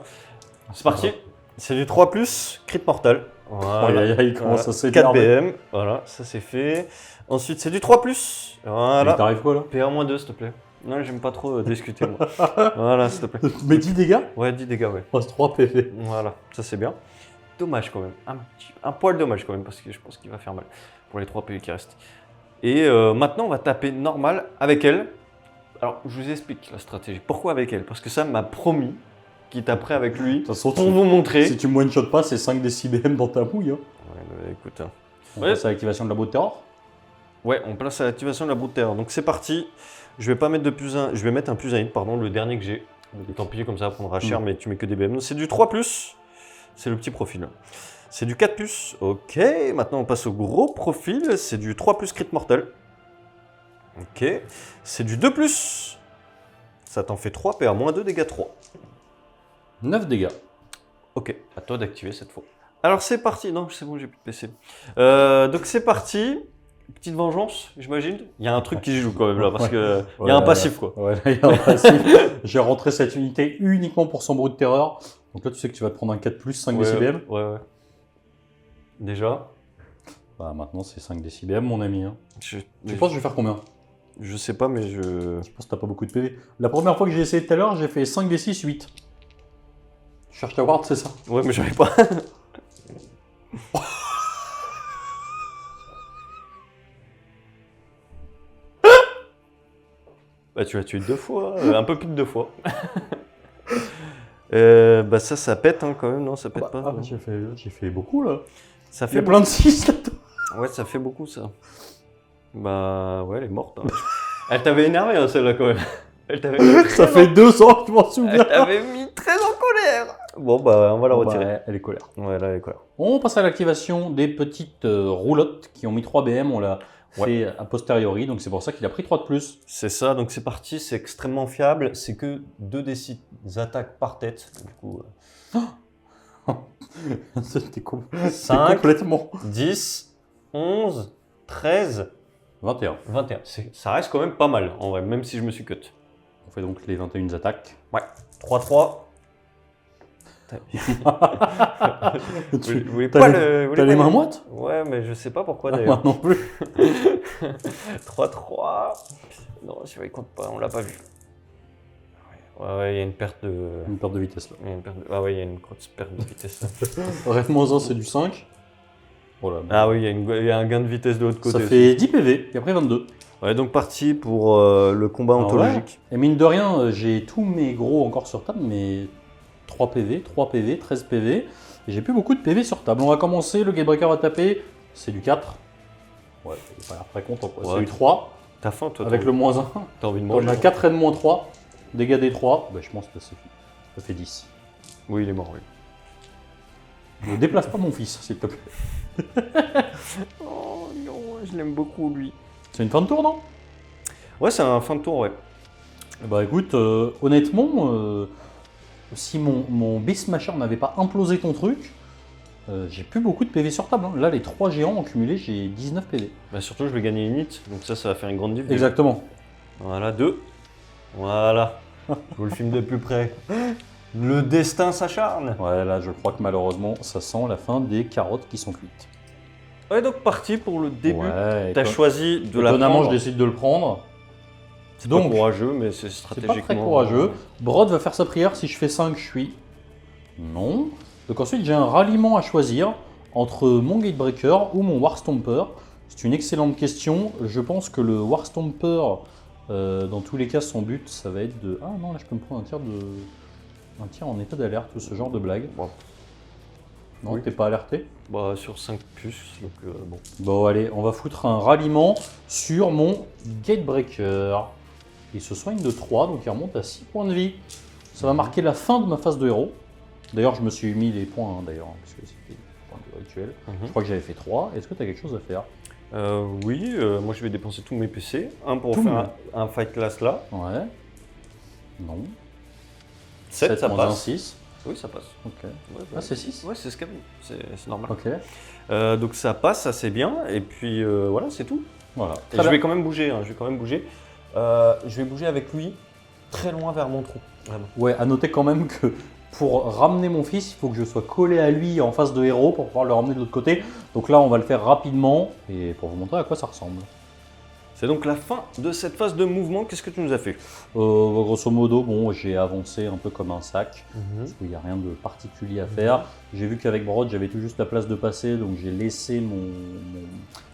C'est parti. C'est du 3+, crit mortal. Voilà. Aïe, aïe, aïe, il commence Voilà. à s'énerver. 4 BM, voilà, ça c'est fait. Ensuite, c'est du 3+. Voilà. Il t'arrive quoi là? PA-2, s'il te plaît. Non, j'aime pas trop discuter, moi. Voilà, s'il te plaît. Mais 10 dégâts? Ouais, 10 dégâts, ouais. Oh, c'est 3 PV. Voilà, ça c'est bien. Dommage quand même. Un poil dommage quand même, parce que je pense qu'il va faire mal pour les 3 PV qui restent. Et maintenant, on va taper normal avec elle. Alors, je vous explique la stratégie. Pourquoi avec elle? Parce que ça m'a promis qu'il taperait avec lui. De toute façon, Pour vous montrer. si tu me one-shot pas, c'est 5 décibels dans ta mouille. Hein. Ouais, bah, écoute. Hein. On Ouais. passe à l'activation de la boule de terror. Ouais, on place à l'activation de la boule de terreur. Donc c'est parti. Je vais pas mettre de plus 1, je vais mettre un plus 1 hit, pardon, le dernier que j'ai. Tant pis, comme ça, ça prendra cher, mais tu mets que des BM. C'est du 3+, c'est le petit profil. C'est du 4+, ok. Maintenant, on passe au gros profil. C'est du 3+, crit mortel. Ok. C'est du 2+. Ça t'en fait 3, PA -2, dégâts 3. 9 dégâts. Ok, à toi d'activer cette fois. Alors c'est parti. Non, c'est bon, j'ai plus de PC. Donc c'est parti. Petite vengeance, j'imagine. Il y a un truc qui joue quand même là, parce que il y a un passif quoi. Ouais, il y a un passif. J'ai rentré cette unité uniquement pour son bruit de terreur. Donc là, tu sais que tu vas te prendre un 4+, 5 décibels. Ouais. Déjà. Bah maintenant, c'est 5 décibels, mon ami. Hein. Je Tu penses que je vais faire combien? Je sais pas, mais je... Je pense que t'as pas beaucoup de PV. La première fois que j'ai essayé tout à l'heure, j'ai fait 5 des 6, 8. Tu cherches ta ward, c'est ça? Ouais, mais j'avais pas. Bah, tu l'as tué 2 fois, un peu plus de 2 fois. Bah ça pète hein, quand même, non? Ça pète pas. Ah, non. j'ai fait beaucoup là. Ça Il y fait a plein de 6 là-dedans. Ouais, ça fait beaucoup ça. Bah ouais, elle est morte. Hein. Elle t'avait énervé hein, celle-là quand même. Elle t'avait mis Ça très fait 2 ans que je m'en souviens. Elle t'avait mis très en colère. Bon bah on va la Bon, bah, retirer. elle est colère. Ouais, là elle est colère. On passe à l'activation des petites roulottes qui ont mis 3 BM. On l'a fait a posteriori, donc c'est pour ça qu'il a pris 3 de plus. C'est ça, donc c'est parti, c'est extrêmement fiable. C'est que 2 des 6 attaques par tête. Du coup, C'était 5, complètement. 10, 11, 13, 21. 21. Ça reste quand même pas mal en vrai, même si je me suis cut. On fait donc les 21 attaques. Ouais, 3-3. Tu Vous voulez t'as pas les- le. vous voulez t'as les pas mains le- moites? Ouais, mais je sais pas pourquoi Moi d'ailleurs. non plus. 3-3. Non, celui-là il compte pas, on l'a pas vu. Ouais, il y a une perte de. Une perte de vitesse là. Il y a une perte de... Ah ouais, il y a une grosse perte de vitesse là. Ref-1 c'est du 5. Voilà. Ah oui, il y a un gain de vitesse de l'autre côté. Ça aussi. fait 10 PV, et après 22. Ouais, donc parti pour le combat Alors, ontologique. ouais. Et mine de rien, j'ai tous mes gros encore sur table, mais 3 PV, 3 PV, 13 PV. Et j'ai plus beaucoup de PV sur table. On va commencer, le Gatebreaker va taper, c'est du 4. Ouais, il a pas l'air très content quoi. Ouais. C'est du 3, T'as faim toi? avec le moins 1. T'as envie de On manger? a 4 et de moins 3. Dégâts des 3, bah, je pense que ça fait 10. Oui, il est mort, oui. Ne déplace pas mon fils, s'il te plaît. Oh non, je l'aime beaucoup lui. C'est une fin de tour, non? Ouais, c'est un fin de tour, ouais. Bah écoute, honnêtement, si mon Beast Smasher n'avait pas implosé ton truc, j'ai plus beaucoup de PV sur table. Hein. Là, les 3 géants en cumulé, j'ai 19 PV. Bah surtout, je vais gagner une hit, donc ça va faire une grande diff. Exactement. Voilà, 2. Voilà. Je vous le filme de plus près. Le destin s'acharne. Ouais, là, je crois que malheureusement, ça sent la fin des carottes qui sont cuites. Ouais, donc parti pour le début. Ouais, T'as choisi de la étonnamment, prendre. je décide de le prendre. C'est Donc, pas courageux, mais c'est c'est stratégiquement. pas très courageux. Brod va faire sa prière. Si je fais 5, je suis. Non. Donc ensuite, j'ai un ralliement à choisir entre mon Gatebreaker ou mon Warstomper. C'est une excellente question. Je pense que le Warstomper, dans tous les cas, son but, ça va être de. Ah non, là, je peux me prendre un tir en état d'alerte ou ce genre de blague. Bon. Non, Oui. t'es pas alerté? Bah, sur 5 puces, donc bon. Bon, allez, on va foutre un ralliement sur mon Gatebreaker. Il se soigne de 3, donc il remonte à 6 points de vie. Ça va marquer la fin de ma phase de héros. D'ailleurs, je me suis mis les points, hein, d'ailleurs, parce que c'était des points de rituel. Je crois que j'avais fait 3. Est-ce que tu as quelque chose à faire? Oui, moi je vais dépenser tous mes PC. Un pour Tout faire un fight class là. Ouais. Non. 7, ça moins un, passe. 6. Oui, ça passe. Ok. Ouais, Ah, c'est 6? Ouais, c'est ce qu'il y a. C'est normal. Ok. Donc ça passe, ça c'est bien. Et puis voilà, c'est tout. Voilà. Et Très je bien. vais quand même bouger. Hein, je vais quand même bouger. Je vais bouger avec lui très loin vers mon trou. Vraiment. Ouais, à noter quand même que pour ramener mon fils, il faut que je sois collé à lui en face de héros pour pouvoir le ramener de l'autre côté. Donc là, on va le faire rapidement et pour vous montrer à quoi ça ressemble. C'est donc la fin de cette phase de mouvement. Qu'est-ce que tu nous as fait? Grosso modo, bon, j'ai avancé un peu comme un sac. Parce qu'il n'y a rien de particulier à faire. J'ai vu qu'avec Brod, j'avais tout juste la place de passer, donc j'ai laissé mon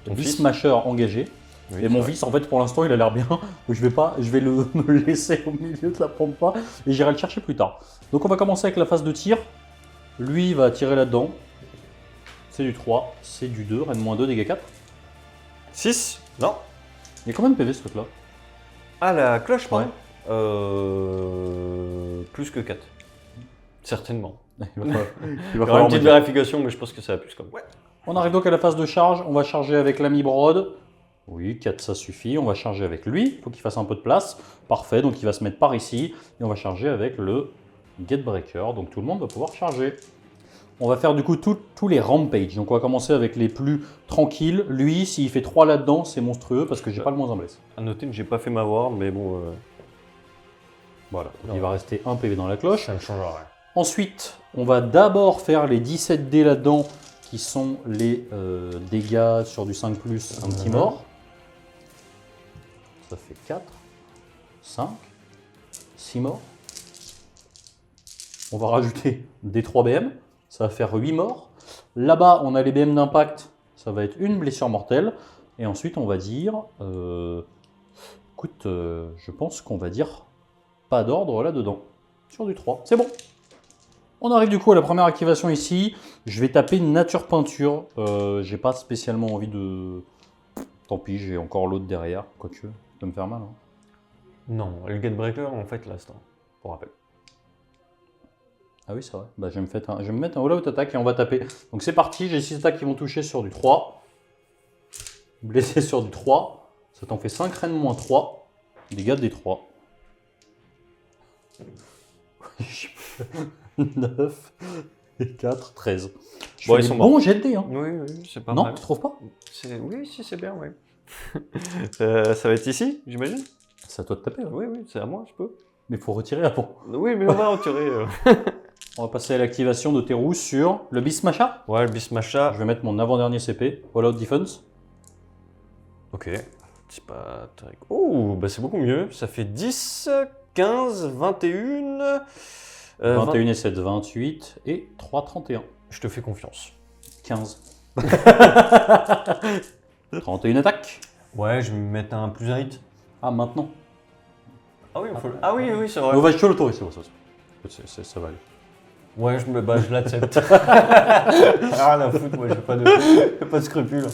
Ton Beast fils Smasher engagé. Oui, Et mon c'est fils, en fait, pour l'instant, il a l'air bien. Donc je vais me le laisser au milieu de la pompe et j'irai le chercher plus tard. Donc on va commencer avec la phase de tir. Lui, il va tirer là-dedans. C'est du 3, c'est du 2, Rennes-2, dégâts 4. 6. Non. Il y a combien de PV ce truc-là? Ah, la cloche, Ouais. Plus que 4. Certainement. Il va Il y aura falloir une me petite dire. vérification, mais je pense que ça va plus comme. Ouais. On arrive donc à la phase de charge. On va charger avec l'ami Brod. Oui, 4 ça suffit. On va charger avec lui. Il faut qu'il fasse un peu de place. Parfait, donc il va se mettre par ici. Et on va charger avec le Gatebreaker. Donc tout le monde va pouvoir charger. On va faire du coup tous les rampages. Donc on va commencer avec les plus tranquilles. Lui, s'il fait 3 là-dedans, c'est monstrueux parce que j'ai pas le moins en blesse. À noter que j'ai pas fait ma ward, mais bon. Voilà, donc il va rester un PV dans la cloche. Ça ne changera rien. Ensuite, on va d'abord faire les 17 dés là-dedans qui sont les dégâts sur du 5+, un petit mort. Ça fait 4, 5, 6 morts. On va rajouter des 3 BM, ça va faire 8 morts. Là-bas, on a les BM d'impact, ça va être une blessure mortelle. Et ensuite, on va dire... écoute, je pense qu'on va dire pas d'ordre là-dedans. Sur du 3, c'est bon. On arrive du coup à la première activation ici. Je vais taper nature peinture. J'ai pas spécialement envie de... Tant pis, j'ai encore l'autre derrière. Quoique, ça peut me faire mal. Hein. Non, le Gatebreaker en fait là, pour rappel. Ah oui, c'est vrai. Bah, je vais me mettre un all-out attaque et on va taper. Donc c'est parti, j'ai 6 attaques qui vont toucher sur du 3. Blessé sur du 3. Ça t'en fait 5 reines moins 3. Dégâts des 3. 9 et 4, 13. Bon, ils sont bons. Bon jet de dés, hein. Oui, c'est pas Non, mal. tu trouves pas? Oui, si, c'est bien, oui. Ça va être ici, j'imagine? C'est à toi de taper. Ouais. Oui, c'est à moi, je peux. Mais il faut retirer avant. Oui, mais on va retirer. On va passer à l'activation de tes roues sur le Bismacha. Ouais, le Bismacha. Je vais mettre mon avant-dernier CP, All Out Defense. Ok. C'est pas très... Oh, bah c'est beaucoup mieux. Ça fait 10, 15, 21... 21 et 7, 28 et 3, 31. Je te fais confiance. 15. 31 attaques. Ouais, je vais me mettre un plus un hit. Ah, maintenant. Ah oui, oui, c'est vrai. On va je te l'autorise, c'est bon, ça va aller. Ouais, je l'accepte. Rien à foutre, moi, j'ai pas de scrupules.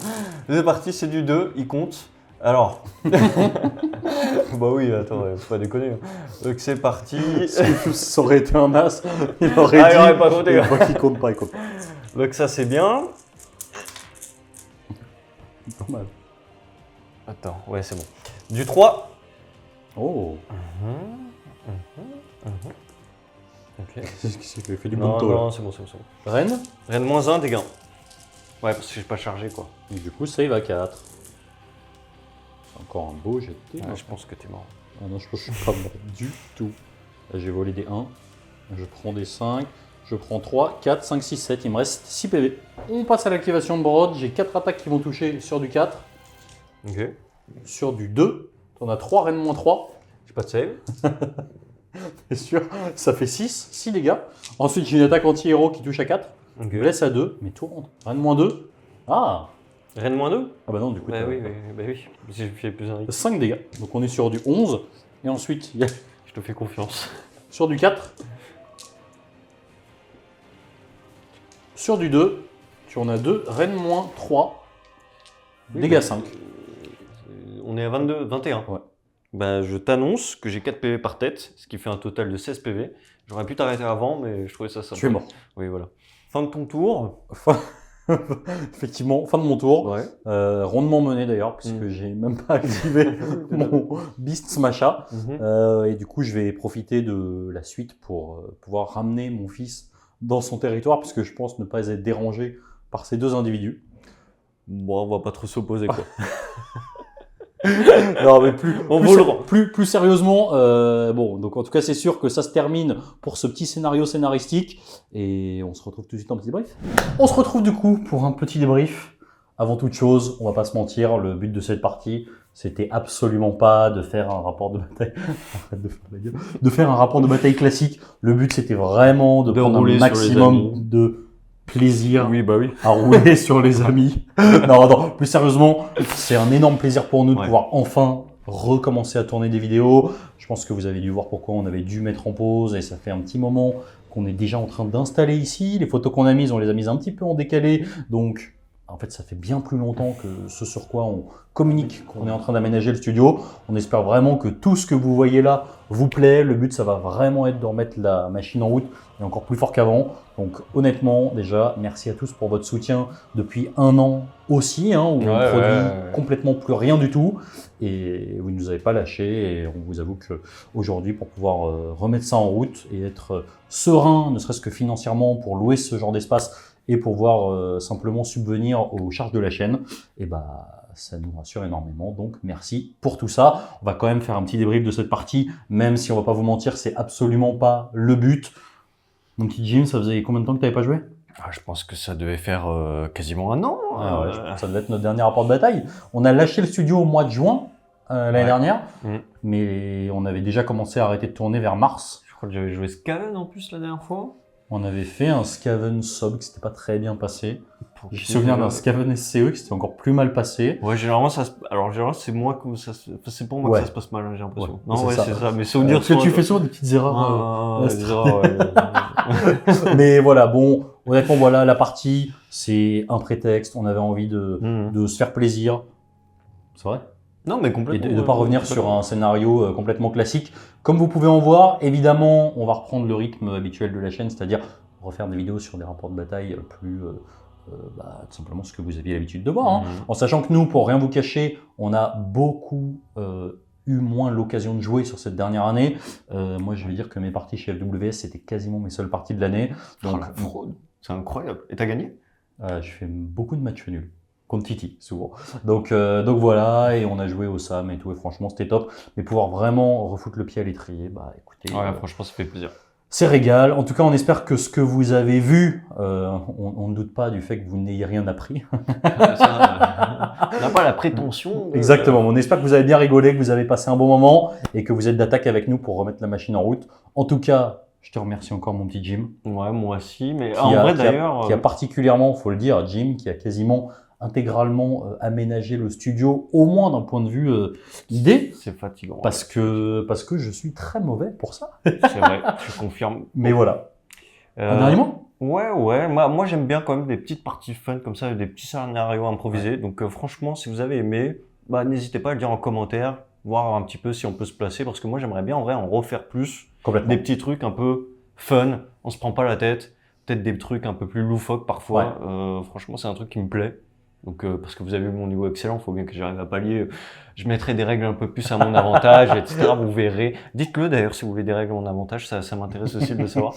C'est parti, c'est du 2, il compte. Alors. Bah oui, attends, faut pas déconner. Donc c'est parti. Si ça aurait été un as, il aurait il dit. aurait pas compté. Il compte pas, il compte pas. Donc ça, c'est bien. Pas mal. Attends, ouais, c'est bon. Du 3. Oh. Ok. J'ai fait du bon Non, taux là. non, c'est bon. Reine. Reine moins 1, dégâts. Ouais, parce que j'ai pas chargé, quoi. Et du coup, save à 4. C'est encore un beau jet de dés. Ouais, je pense que t'es mort. Ah non, je suis pas mort du tout. Là, j'ai volé des 1. Je prends des 5. Je prends 3, 4, 5, 6, 7. Il me reste 6 PV. On passe à l'activation de Brod. J'ai 4 attaques qui vont toucher sur du 4. Ok. Sur du 2. On a 3 reines moins 3. J'ai pas de save. C'est sûr. Ça fait 6 dégâts. Ensuite, j'ai une attaque anti-héros qui touche à 4. Ok. Blesse à 2. Mais tout rentre. Reine moins 2. Ah. Reine moins 2. Ah bah non, du coup, Bah oui. J'ai fait plus un hit. 5 dégâts. Donc on est sur du 11. Et ensuite, il y a Je te fais confiance. sur du 4. Sur du 2, tu en as 2, reine moins 3, dégâts 5. On est à 22, 21. Ouais. Bah, je t'annonce que j'ai 4 PV par tête, ce qui fait un total de 16 PV. J'aurais pu t'arrêter avant, mais je trouvais ça sympa. Tu es mort. Oui, voilà. Fin de ton tour. Effectivement, fin de mon tour. Ouais. Rondement mené d'ailleurs, puisque j'ai même pas activé mon Beast Smasha. Et du coup, je vais profiter de la suite pour pouvoir ramener mon fils dans son territoire, puisque je pense ne pas être dérangé par ces deux individus. Bon, on va pas trop s'opposer, quoi. Non, mais plus sérieusement, bon, donc en tout cas, c'est sûr que ça se termine pour ce petit scénario scénaristique, et on se retrouve tout de suite en petit débrief. On se retrouve du coup pour un petit débrief. Avant toute chose, on va pas se mentir, le but de cette partie, c'était absolument pas de faire un rapport de bataille. Arrête de faire la gueule. De faire un rapport de bataille classique. Le but, c'était vraiment de prendre un maximum de plaisir à rouler sur les amis. Non, plus sérieusement, c'est un énorme plaisir pour nous de pouvoir enfin recommencer à tourner des vidéos. Je pense que vous avez dû voir pourquoi on avait dû mettre en pause, et ça fait un petit moment qu'on est déjà en train d'installer ici. Les photos qu'on a mises, on les a mises un petit peu en décalé, donc en fait ça fait bien plus longtemps que ce sur quoi on communique, qu'on est en train d'aménager le studio. On espère vraiment que tout ce que vous voyez là vous plaît. Le but, ça va vraiment être de remettre la machine en route et encore plus fort qu'avant. Donc honnêtement, déjà, merci à tous pour votre soutien depuis un an aussi, où on produit complètement plus rien du tout. Et vous ne nous avez pas lâché, et on vous avoue qu'aujourd'hui, pour pouvoir remettre ça en route et être serein, ne serait-ce que financièrement, pour louer ce genre d'espace et pouvoir simplement subvenir aux charges de la chaîne, et ça nous rassure énormément, donc merci pour tout ça. On va quand même faire un petit débrief de cette partie, même si on va pas vous mentir, c'est absolument pas le but. Mon petit Jim, ça faisait combien de temps que tu n'avais pas joué? Je pense que ça devait faire quasiment un an. Je pense que ça devait être notre dernier rapport de bataille. On a lâché le studio au mois de juin l'année dernière, mais on avait déjà commencé à arrêter de tourner vers mars. Je crois que j'avais joué Scalan en plus la dernière fois. On avait fait un Skaven Sob qui s'était pas très bien passé. Pour Je me qui souviens c'est- d'un Skaven SCE qui s'était encore plus mal passé. Ouais, généralement, généralement, c'est moi que ça se... enfin, c'est pour moi Ouais. que ça se passe mal, hein, j'ai l'impression. Ouais, non, c'est ouais, ça. c'est ça. Mes souvenirs Parce que sont- tu fais souvent des petites erreurs. Ah, c'est- des erreurs, ouais. Mais voilà, bon, honnêtement, voilà, la partie, c'est un prétexte. On avait envie Mhm. de se faire plaisir. C'est vrai. Non, mais Et complètement. de ne pas ouais, revenir sur un scénario complètement classique. Comme vous pouvez en voir, évidemment, on va reprendre le rythme habituel de la chaîne, c'est-à-dire refaire des vidéos sur des rapports de bataille plus tout simplement ce que vous aviez l'habitude de voir. Hein. Mhm. En sachant que nous, pour rien vous cacher, on a beaucoup eu moins l'occasion de jouer sur cette dernière année. Moi, je vais dire que mes parties chez FWS, c'était quasiment mes seules parties de l'année. Oh, Donc, la fraude. C'est incroyable. Et t'as gagné? je fais beaucoup de matchs nuls. Contre Titi, souvent. Donc voilà, et on a joué au SAM et tout, et franchement, c'était top. Mais pouvoir vraiment refoutre le pied à l'étrier, bah écoutez, Ouais, franchement, ça fait plaisir. c'est régal. En tout cas, on espère que ce que vous avez vu, on ne doute pas du fait que vous n'ayez rien appris. Ça, on n'a pas la prétention. Exactement. On espère que vous avez bien rigolé, que vous avez passé un bon moment, et que vous êtes d'attaque avec nous pour remettre la machine en route. En tout cas, je te remercie encore, mon petit Jim. Ouais, moi aussi. Mais Qui en a- vrai, qui a- d'ailleurs. qui a particulièrement, faut le dire, Jim, qui a quasiment intégralement aménagé le studio, au moins d'un point de vue idée, C'est fatigant. parce que je suis très mauvais pour ça. C'est vrai, je confirme. Mais voilà. Euh, Un dernier mot ? Ouais. Moi j'aime bien quand même des petites parties fun comme ça, des petits scénarios improvisés. Donc franchement, si vous avez aimé, bah, n'hésitez pas à le dire en commentaire, voir un petit peu si on peut se placer, parce que moi j'aimerais bien en vrai en refaire plus. Complètement. Des petits trucs un peu fun, on se prend pas la tête, peut-être des trucs un peu plus loufoques parfois. Franchement, c'est un truc qui me plaît. Donc, parce que vous avez vu mon niveau excellent, il faut bien que j'arrive à pallier. Je mettrai des règles un peu plus à mon avantage, etc. Vous verrez. Dites-le d'ailleurs si vous voulez des règles à mon avantage, ça m'intéresse aussi de le savoir.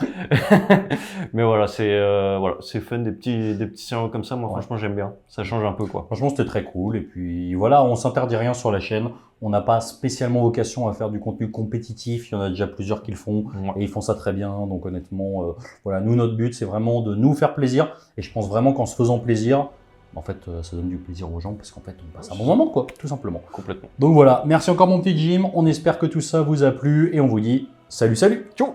Mais voilà, c'est fun, des petits scénarios comme ça. Moi, Ouais. franchement, j'aime bien. Ça change un peu, quoi. Franchement, c'était très cool. Et puis voilà, on s'interdit rien sur la chaîne. On n'a pas spécialement vocation à faire du contenu compétitif. Il y en a déjà plusieurs qui le font. Ouais. Et ils font ça très bien. Donc honnêtement, voilà, nous, notre but, c'est vraiment de nous faire plaisir. Et je pense vraiment qu'en se faisant plaisir, en fait, ça donne du plaisir aux gens parce qu'en fait, on passe un bon moment, quoi, tout simplement. Complètement. Donc voilà, merci encore mon petit Jim. On espère que tout ça vous a plu. Et on vous dit salut, salut. Ciao!